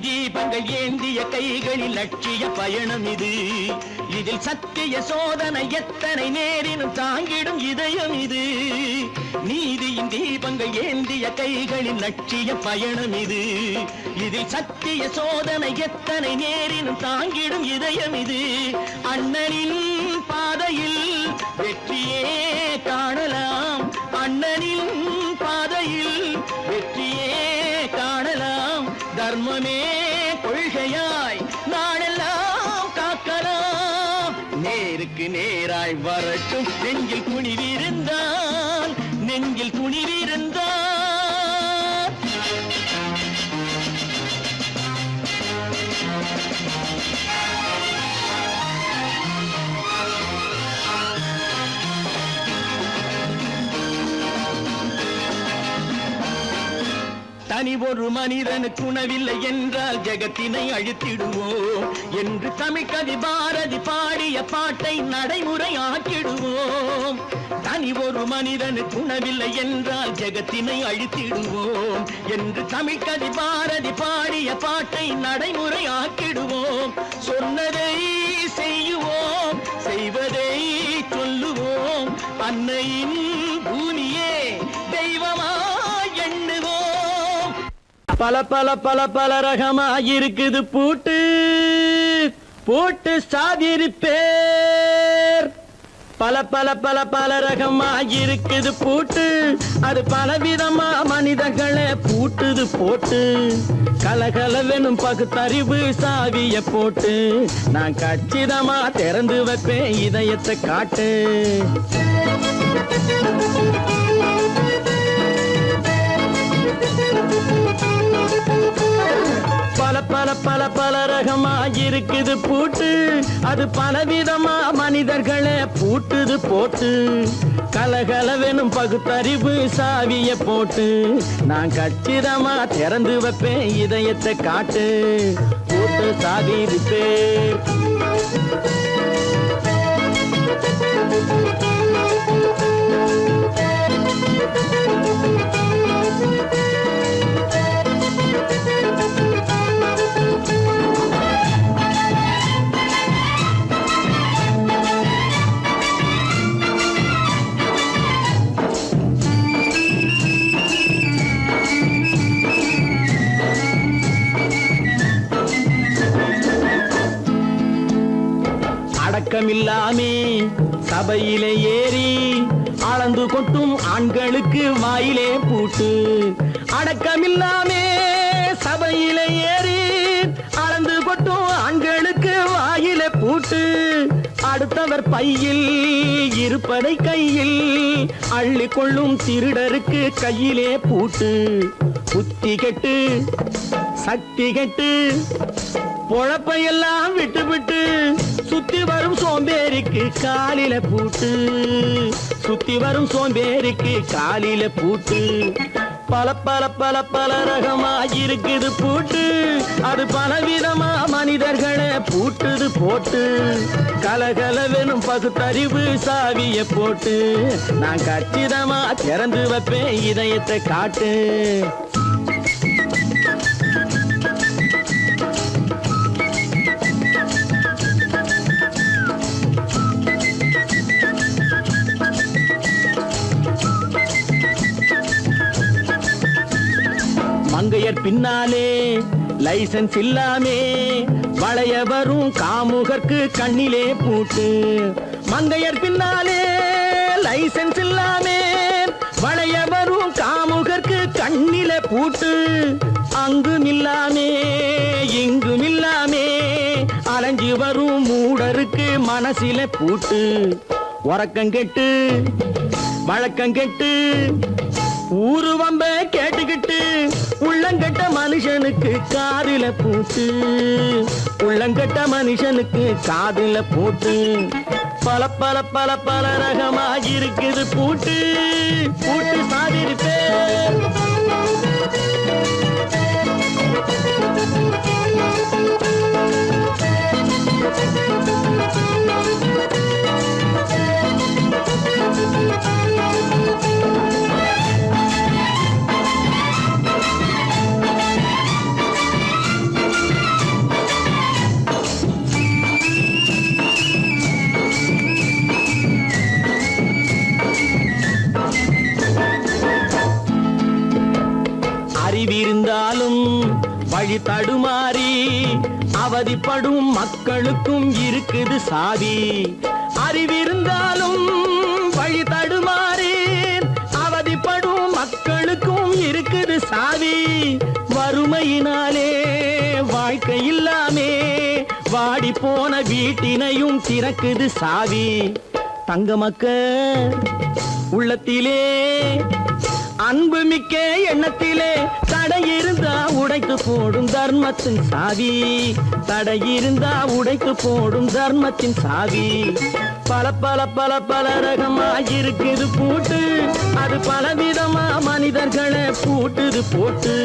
தீபங்கள் ஏந்திய கைகளில் லட்சிய பயணம் இது இதில் சத்திய சோதனை எத்தனை நேரினும் தாங்கிடும் இதயம் இது நீதியின் தீபங்கள் ஏந்திய கைகளில் லட்சிய பயணம் இது இதில் சத்திய சோதனை எத்தனை நேரினும் தாங்கிடும் இதயம் இது அண்ணனின் பாதையில் வெற்றியே காணலாம் அண்ணனின் பாதையில் வெற்றியே காணலாம் தர்மமே கொள்கையாய் நாடெல்லாம் காக்கலாம் நேருக்கு நேராய் வரட்டும் நெஞ்சில் துணிவிருந்தால் தனி ஒரு மனிதனுக்கு உணவில்லை என்றால் ஜெகத்தினை அழித்திடுவோம் என்று தமிழ் கவி பாரதி பாடிய பாட்டை நடைமுறை ஆக்கிடுவோம் தனி ஒரு மனிதனுக்கு உணவில்லை என்றால் ஜெகத்தினை அழித்திடுவோம் என்று தமிழ் கவி பாரதி பாடிய பாட்டை நடைமுறை ஆக்கிடுவோம் சொன்னதை செய்யுவோம் செய்வதை சொல்லுவோம் அன்னையின் பூமியே தெய்வமா எண்ணுவோம் பல பல பல பல ரகமாயிருக்குது பூட்டு பூட்டு சாதிருப்பேர் பல பல பல பல ரகமாயிருக்குது பூட்டு அது பலவிதமா மனிதர்களே பூட்டுது போட்டு கலகலவெனும் பகுத்தறிவு சாவிய போட்டு நான் கச்சிதமா திறந்து வைப்பேன் இதயத்தை காட்டு பல பல பல பல ரகமாயிருக்குது பூட்டு அது பலவிதமா மனிதர்களே பூட்டுது போட்டு கலகலவெனும் பகுத்தறிவு சாவிய போட்டு நான் கச்சிதமா திறந்து வைப்பேன் இதயத்தை காட்டு போட்டு சாதிருப்பேன். அடக்கமில்லாமே சபையிலே ஏறி அளந்து கொட்டும் ஆண்களுக்கு வாயிலே பூட்டு. அடக்கமில்லாமே சபையிலே ஏறி அளந்து கொட்டும் ஆண்களுக்கு வாயிலே பூட்டு. அடுத்தவர் பையில் இருப்பதை கையில் அள்ளி கொள்ளும் திருடருக்கு கையிலே பூட்டு. புத்தி கெட்டு சக்தி கெட்டு பொழப்பையெல்லாம் விட்டு விட்டு சுத்தி வரும் சோம்பேறிக்கு காலில பூட்டு. சுத்தி வரும் சோம்பேறிக்கு காலில பூட்டு. பல பல பல பல ரகமா இருக்குது பூட்டு. அது பலவிதமா மனிதர்களை பூட்டுது போட்டு கலகலவெனும் பகுத்தறிவு சாவிய போட்டு நான் கச்சிதமா திறந்து வைப்பேன் இதயத்தை காட்டு. மங்கையர் பின்னாலே லைசன்ஸ் இல்லாமே வளைய வரும் காமுகர்க்கு கண்ணிலே பூட்டு. மங்கையர் பின்னாலே லைசன்ஸ் இல்லாமே வளைய வரும் காமுகர்க்கு கண்ணிலே பூட்டு. அங்கும் இல்லாமே இங்கும் இல்லாமே அலைஞ்சு வரும் மூடருக்கு மனசிலே பூட்டு. உறக்கங்கெட்டு வழக்கங்கெட்டு ஊரு வம்ப கேட்டுக்கிட்டு உள்ளங்கட்ட மனுஷனுக்கு காதில பூட்டு. உள்ளங்கட்ட மனுஷனுக்கு காதில பூட்டு. பல பல பல பல ரகமா இருக்குது பூட்டு. பூட்டு சாதிருப்பேன். அறிவிருந்தாலும் வழி தடுமாறி அவதிப்படும் மக்களுக்கும் இருக்குது சாவி. அறிவிருந்தாலும் வழி தடுமாறி அவதிப்படும் மக்களுக்கும் இருக்குது சாவி. வறுமையினாலே வாழ்க்கை இல்லாமே வாடி போன வீட்டினையும் திறக்குது சாவி. தங்க மக்க உள்ளத்திலே அன்பு மிக்க எண்ணத்திலே தடை இருந்தா உடைத்து போடும் தர்மத்தின் சாவி. தடை இருந்தா உடைத்து போடும் தர்மத்தின் சாவி. பல பல பல பல ரகமா இருக்குது பூட்டு. அது பலவிதமா மனிதர்களை பூட்டுது போட்டு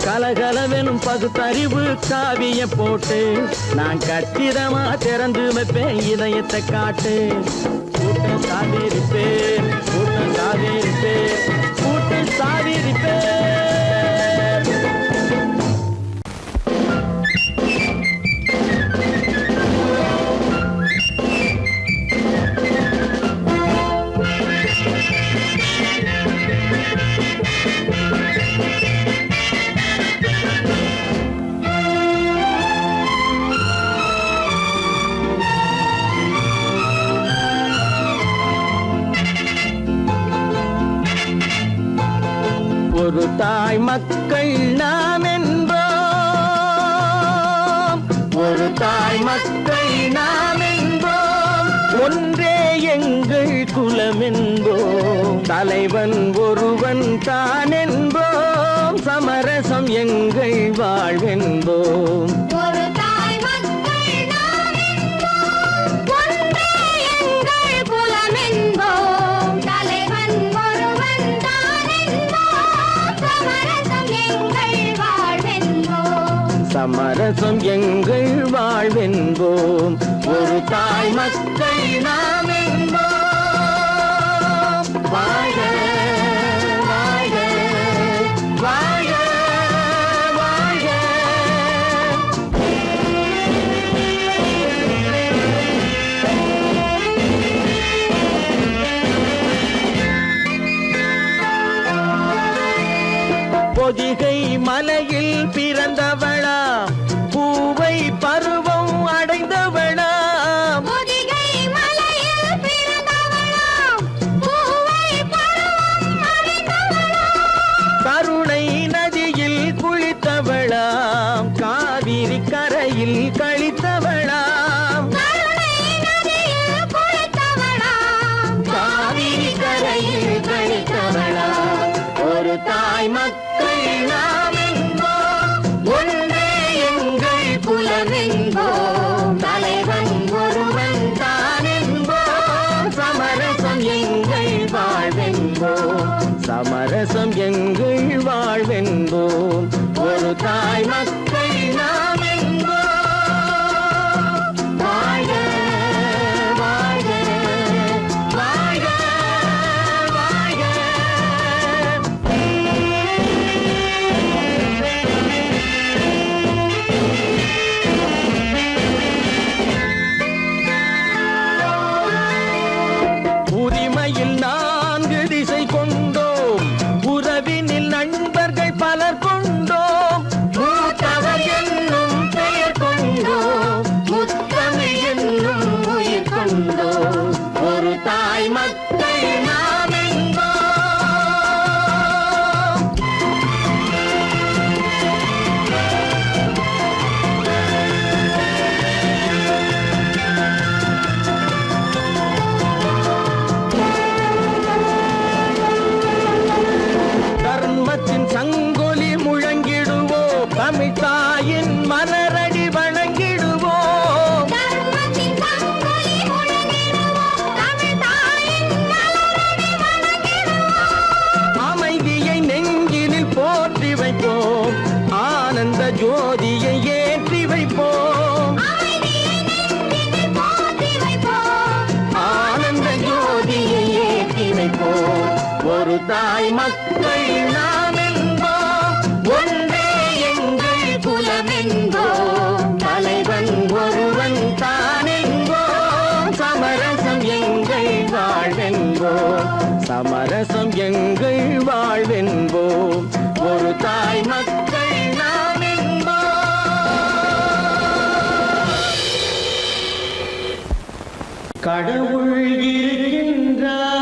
கலகலவெனும் பகுத்தறிவு சாவிய போட்டு நான் கச்சிதமா திறந்து வைப்பேன் இதயத்தை காட்டு. கூட்டம் சாதிருப்பேன் கூட்டம் சாதிருப்பேன் கூட்டம் சாதிருப்பேன். ஒரு தாய் மக்கள் நாம் என்போம். ஒரு தாய் மக்கள் நாம் என்போம். ஒன்றே எங்கள் குலம் என்போம். தலைவன் ஒருவன் தான் என்போம். சமரசம் எங்கள் வாழ்வென்போம். ஒரு தாய் மக்கள் நாம் என்போம். ஒன்றே எங்கள் சமரசம் எங்கள் வாழ்வென்போம். ஒரு தாய் மக்கள் நாம் என்போம். வாழ்க வாழ்க வாழ்க வாழ்க. பொதிகை மலையில் பிறந்தவளா, பூவை பருவம் அடைந்தவளா, பொதிகை மலையில் பிறந்தவளாம், பூவை பருவம் அடைந்தவளாம். கருணை நதியில் குளித்தவளாம், காவிரி கரையில் கழித்தவளாம், கருணை நதியில் குளித்தவளாம், காவிரி கரையில் கழித்தவளாம். ஒரு தாய் மக்கள் நாம் என்போம். ஒன்றே எங்கள் குலம் என்போம். தலைவன் ஒருவன் தான் என்போம். சமரசம் எங்கள் வாழ்வென்போம். சமரசம் எங்கள் வாழ்வென்போம். ஒரு தாய் மக்கள் நாம் என்போம். வாழ்க வாழ்க வாழ்க வாழ்க. உரிமையில் 4 திசை கொண்டோம். உறவினில் நண்பர்கள் பலர் கொண்டோம். மூத்தவர் என்னும் பெயர் கொண்டோம். முத்தமிழ் என்னும் உயிர் கொண்டோம். ஒரு தாய் மக்கள் நாம் என்போம். தர்மத்தின் சங்கொலி முழங்கிடுவோம். தமிழ் தாயின் மலரடி வணங்கிடுவோம். தர்மத்தின் சங்கொலி முழங்கிடுவோம். தமிழ் தாயின் மலரடி வணங்கிடுவோம். அமைதியை நெஞ்சினில் போற்றி வைப்போம். ஆனந்த ஜோதியை ஏற்றி வைப்போம். அமைதியை நெஞ்சினில் போற்றி வைப்போம். ஆனந்த ஜோதியை ஏற்றி வைப்போம். ஒரு தாய் மக்கள் நாம் என்போம். ஒன்றே எங்கள் குலம் என்போம். தலைவன் ஒருவன் தான் என்போம். சமரசம் எங்கள் வாழ்வென்போம். சமரசம் எங்கள் வாழ்வென்போம். ஒரு தாய் மக்கள் நாம் என்போம். கடவுள் இருக்கின்றார்.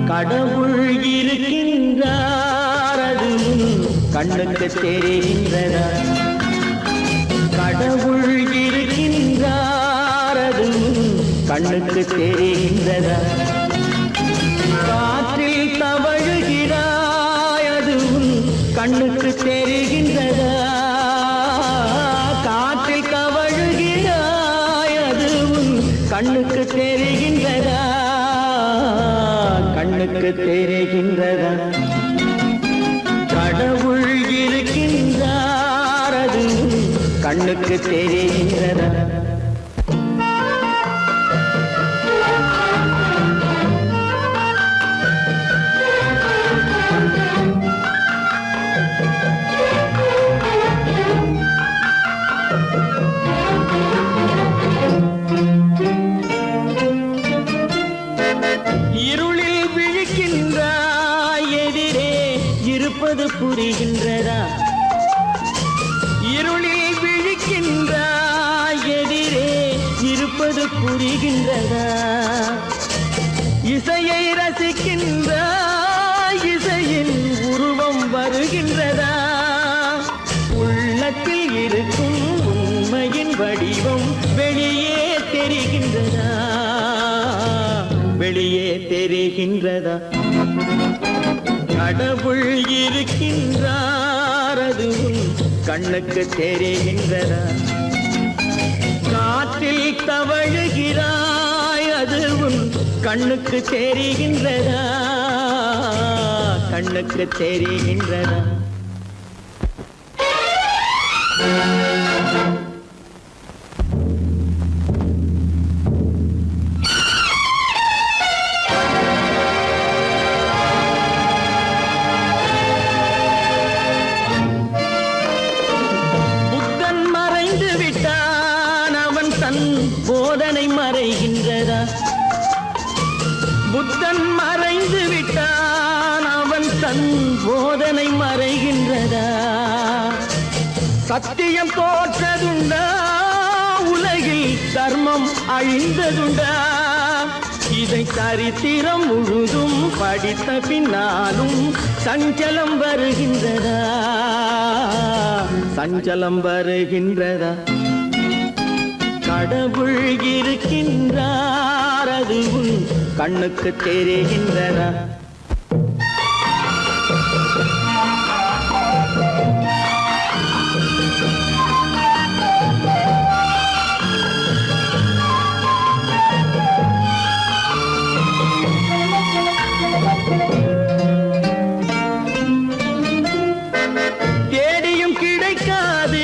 கடவுள் இருக்கின்றார், அது கண்ணுக்கு தெரிகின்றதா? கடவுள் இருக்கின்றார், அது கண்ணுக்கு தெரிகின்றதா? காற்றில் தவழுகிறாய், அது கண்ணுக்கு தெரிகின்றதா? காற்றில் தவழுகிறாய், அது கண்ணுக்கு தெரிகின்றதா? கண்ணுக்கு தெரிகின்றதா? கடவுள் இருக்கின்றார், அது கண்ணுக்கு தெரிகின்றதா? இருளில் விழிக்கின்றாய், எதிரே இருப்பது புரிகின்றதா? இருளில் விழிக்கின்றாய், எதிரே இருப்பது புரிகின்றதா? இசையை ரசிக்கின்றாய், இசையின் உருவம் வருகின்றதா? உள்ளத்தில் இருக்கும் உண்மையின் வடிவம் வெளியே தெரிகின்றதா? வெளியே தெரிகின்றதா? கடவுள் இருக்கின்றார், அது உன் கண்ணுக்கு தெரிகின்றதா காற்றில் தவழுகிறாய் அது உன் கண்ணுக்கு தெரிகின்றதா கண்ணுக்கு தெரிகின்றதா புத்தன் மறைந்து விட்டான் அவன் தன் போதனை மறைகின்றதா புத்தன் மறைந்து விட்டான் அவன் தன் போதனை மறைகின்றதா சத்தியம் தோற்றதுண்டா உலகில் தர்மம் அழிந்ததுண்டா இதை சரித்திரம் முழுதும் படித்த பின்னாலும் சஞ்சலம் வருகின்றதா சஞ்சலம் வருகின்றதா கடவுள் இருக்கின்றார் அது உன் கண்ணுக்கு தெரிகின்றதா தேடியும் கிடைக்காது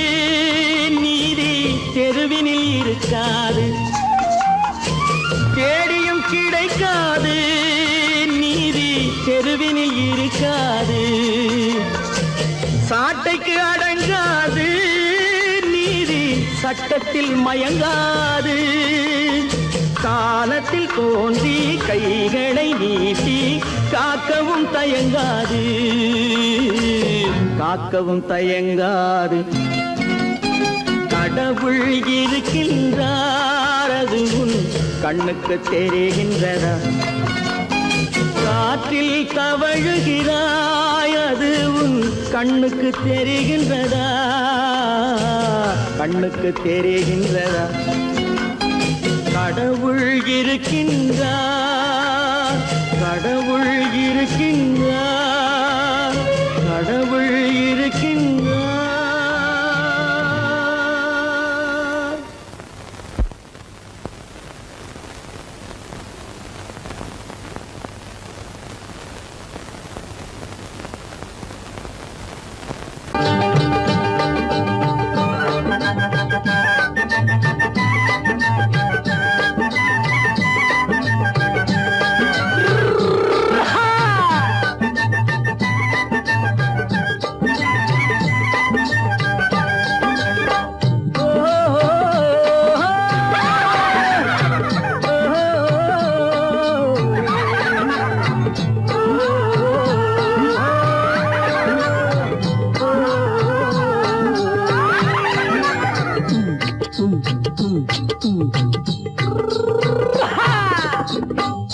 நீதி தெருவினில் இருக்காது தேடியும் கிடைக்காது நீதி தெருவினில் இருக்காது சாட்டைக்கு அடங்காது நீதி சட்டத்தில் மயங்காது காலத்தில் தோன்றி கைகளை நீட்டி காக்கவும் தயங்காது காக்கவும் தயங்காது கடவுள் இருக்கின்றார் அது உன் கண்ணுக்கு தெரிகின்றதா காற்றில் தவழுகிறாய் அது உன் கண்ணுக்கு தெரிகின்றதா கண்ணுக்கு தெரிகின்றதா கடவுள் இருக்கின்றார் கடவுள் இருக்கின்றார் கடவுள் இருக்கின்றார்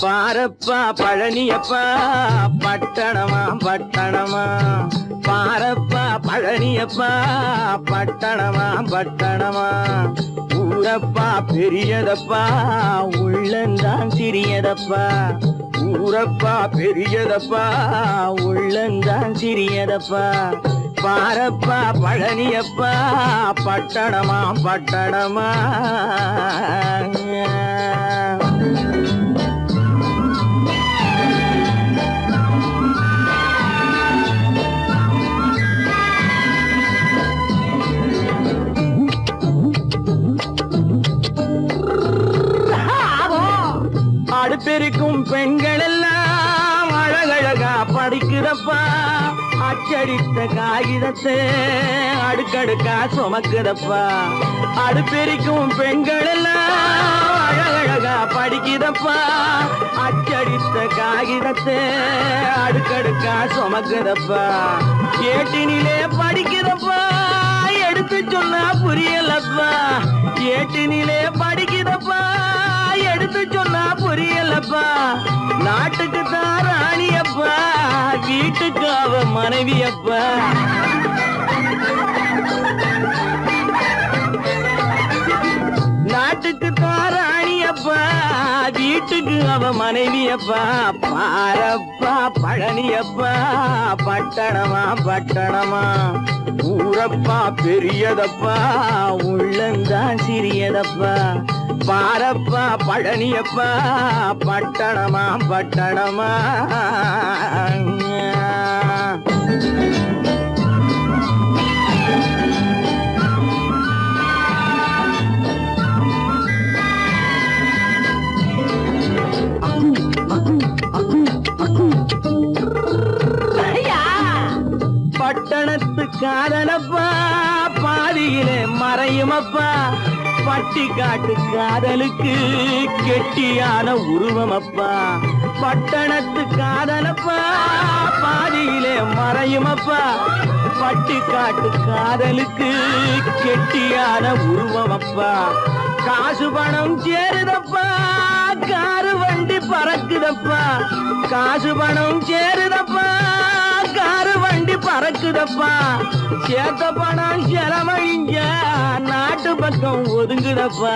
பாரப்பா பழனியப்பா பட்டணமா பட்டணமா பாரப்பா பழனியப்பா பட்டணமா பட்டணமா ஊரப்பா பெரியதப்பா உள்ளந்தான் சிறியதப்பா ஊரப்பா பெரியதப்பா உள்ளந்தான் சிறியதப்பா பாரப்பா பழனியப்பா பட்டணமா பட்டணமா அடுப்பெருக்கும் பெண்கள் எல்லாம் அழகழகா படிக்கிறப்பா அச்சடித்த காகிதத்தை அடுக்கடுக்கா சுமக்குதப்பா அடுப்பெருக்கும் பெண்கள் எல்லாம் அழகழகா படிக்கிறப்பா அச்சடித்த காகிதத்தை அடுக்கடுக்கா சுமக்குதப்பா ஏட்டினிலே படிக்கிறப்பா எடுத்து சொன்னா புரியலப்பா ஏட்டினிலே படிக்கிறப்பா எடுத்து சொன்னா புரியலப்பா நாட்டுக்கு தான் ராணியப்பா வீட்டுக்கு அவ மனைவியப்பா நாட்டுக்கு தான் ராணியப்பா வீட்டுக்கு அவ மனைவியப்பா பாரப்பா பழனியப்பா பட்டணமா பட்டணமா ஊரப்பா பெரியதப்பா உள்ளந்தான் சிறியதப்பா பாரப்பா பழனியப்பா பட்டணமா பட்டணமா பட்டணத்து காதலப்பா பாதியிலே மறையுமப்பா பட்டி காட்டு காதலுக்கு கெட்டியான உருவமப்பா பட்டணத்து காதலப்பா பாதியிலே மறையுமப்பா பட்டி காட்டு காதலுக்கு கெட்டியான உருவமப்பா காசு பணம் சேருதப்பா காரு வண்டி பறக்குதப்பா காசு பணம் சேருதப்பா காரு வண்டி பறக்குதப்பா சேத்த பணம் செலவழிஞ்ச நாட்டு பக்கம் ஒதுங்குதப்பா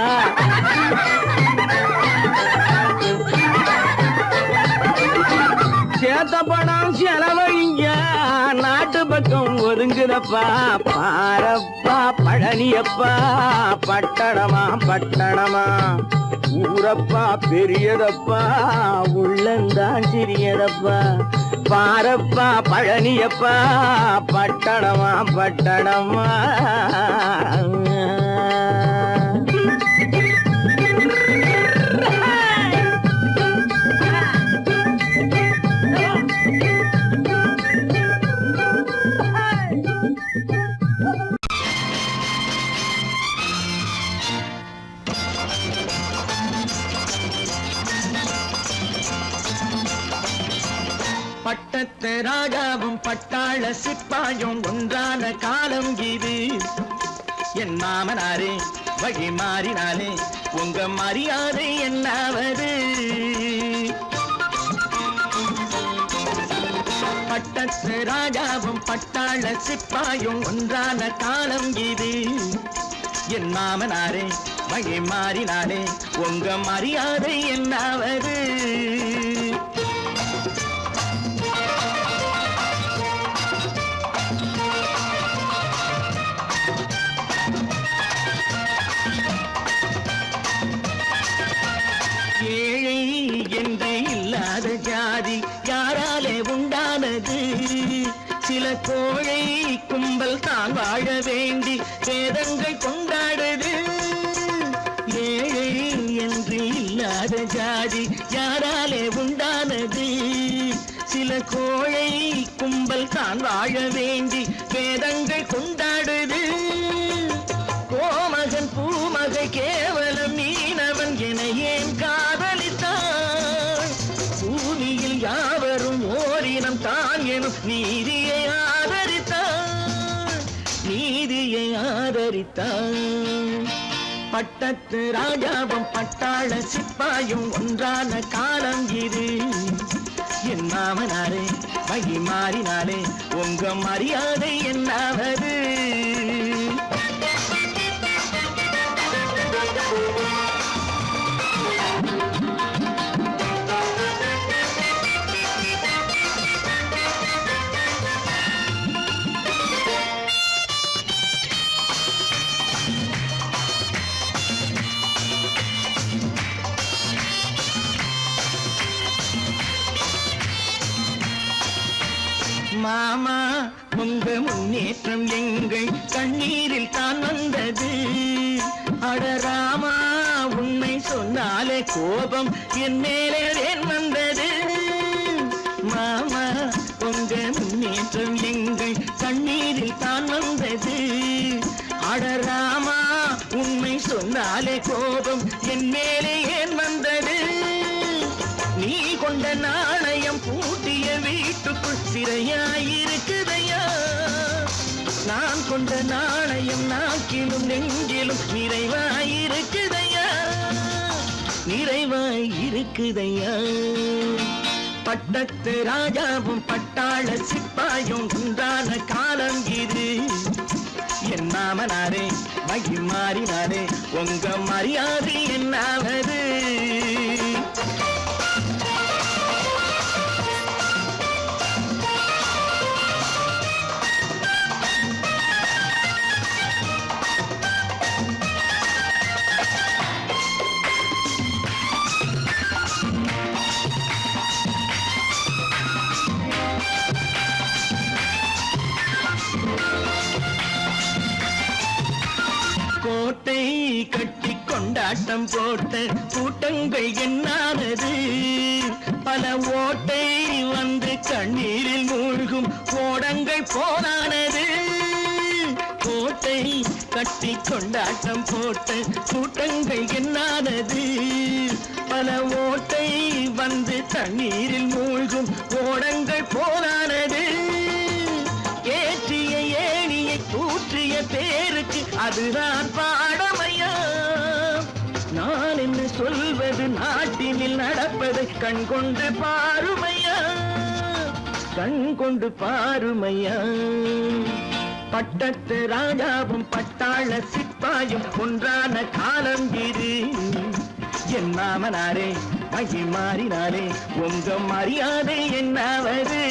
சேத்த பணம் செலவழிஞ்ச நாட்டு பக்கம் ஒதுங்குதப்பா பாரப்பா பழனியப்பா பட்டணமா பட்டணமா ஊரப்பா பெரியதப்பா உள்ளந்தான் சிறியதப்பா பாரப்பா பழனியப்பா பட்டணமா பட்டணமா பட்டத்து ராஜாவும் பட்டாள சிப்பாயும் ஒன்றான காலம் இது என் மாமனாரே வழி மாறினாலே உங்க மரியாதை என்னாவது பட்டத்து ராஜாவும் பட்டாள சிப்பாயும் ஒன்றான காலம் இது என் மாமனாரே வழி மாறினாலே உங்க மரியாதை என்னாவது ஏழை என்று இல்லாத ஜாதி யாராலே உண்டானது சில கோழை கும்பல் தான் வாழ வேண்டி வேதங்கள் கொண்டாடுது ஏழை என்று இல்லாத ஜாதி யாராலே உண்டானது சில கோழை கும்பல் தான் வாழ வேண்டி வேதங்கள் கொண்டாடுது கோமகன் பூமகை கேவலம் மீனவன் என ஏன் காதலித்தான் பூமியில் யாவரும் ஓரினம் தான் எனும் நீதியை ஆதரித்தான் பட்டத்து ராஜாவும் பட்டாள சிப்பாயும் ஒன்றான காலம் இது என் மாமனாரே வழி மாறினாலே உங்க மரியாதை என்னாவது மாமா உங்க முன்னேற்றம் எங்கள் கண்ணீரில் தான் வந்தது அடராமா உண்மை சொன்னாலே கோபம் என் மேலே ஏன் வந்தது மாமா உங்க முன்னேற்றம் எங்கள் கண்ணீரில் தான் வந்தது அடராமா உண்மை சொன்னாலே கோபம் என் மேலே ஏன் வந்தது நீ கொண்ட நாணயம் பூட்டிய வீட்டுக்குள் சிறையாயிருக்குதையா நான் கொண்ட நாணயம் நாக்கிலும் நெஞ்சிலும் நிறைவாயிருக்குதையா நிறைவாயிருக்குதையா பட்டத்து ராஜாவும் பட்டாள சிப்பாயும் உண்டான காலம் இது என் மாமனாரே வழி மாறினாரே உங்க மரியாதை என்னாவது கட்டி கொண்டாட்டம் போட்ட கூட்டங்கள் என்னானது பல ஓட்டை வந்து கண்ணீரில் மூழ்கும் ஓடங்கள் போனானது கோட்டை கட்டி கொண்டாட்டம் போட்ட கூட்டங்கள் என்னானது பல ஓட்டை வந்து தண்ணீரில் மூழ்கும் ஓடங்கள் போனானது ஏற்றிய ஏணியை தூற்றிய பேருக்கு அதுதான் பாடமையா நான் என்ன சொல்வது நாட்டினில் நடப்பதை கண்கொண்டு பாருமையா கண்கொண்டு பாருமையா பட்டத்து ராஜாவும் பட்டாள சிப்பாயும் ஒன்றான காலம் இது என் மாமனாரே மகி மாறினாரே உங்க மரியாதை என்னாவது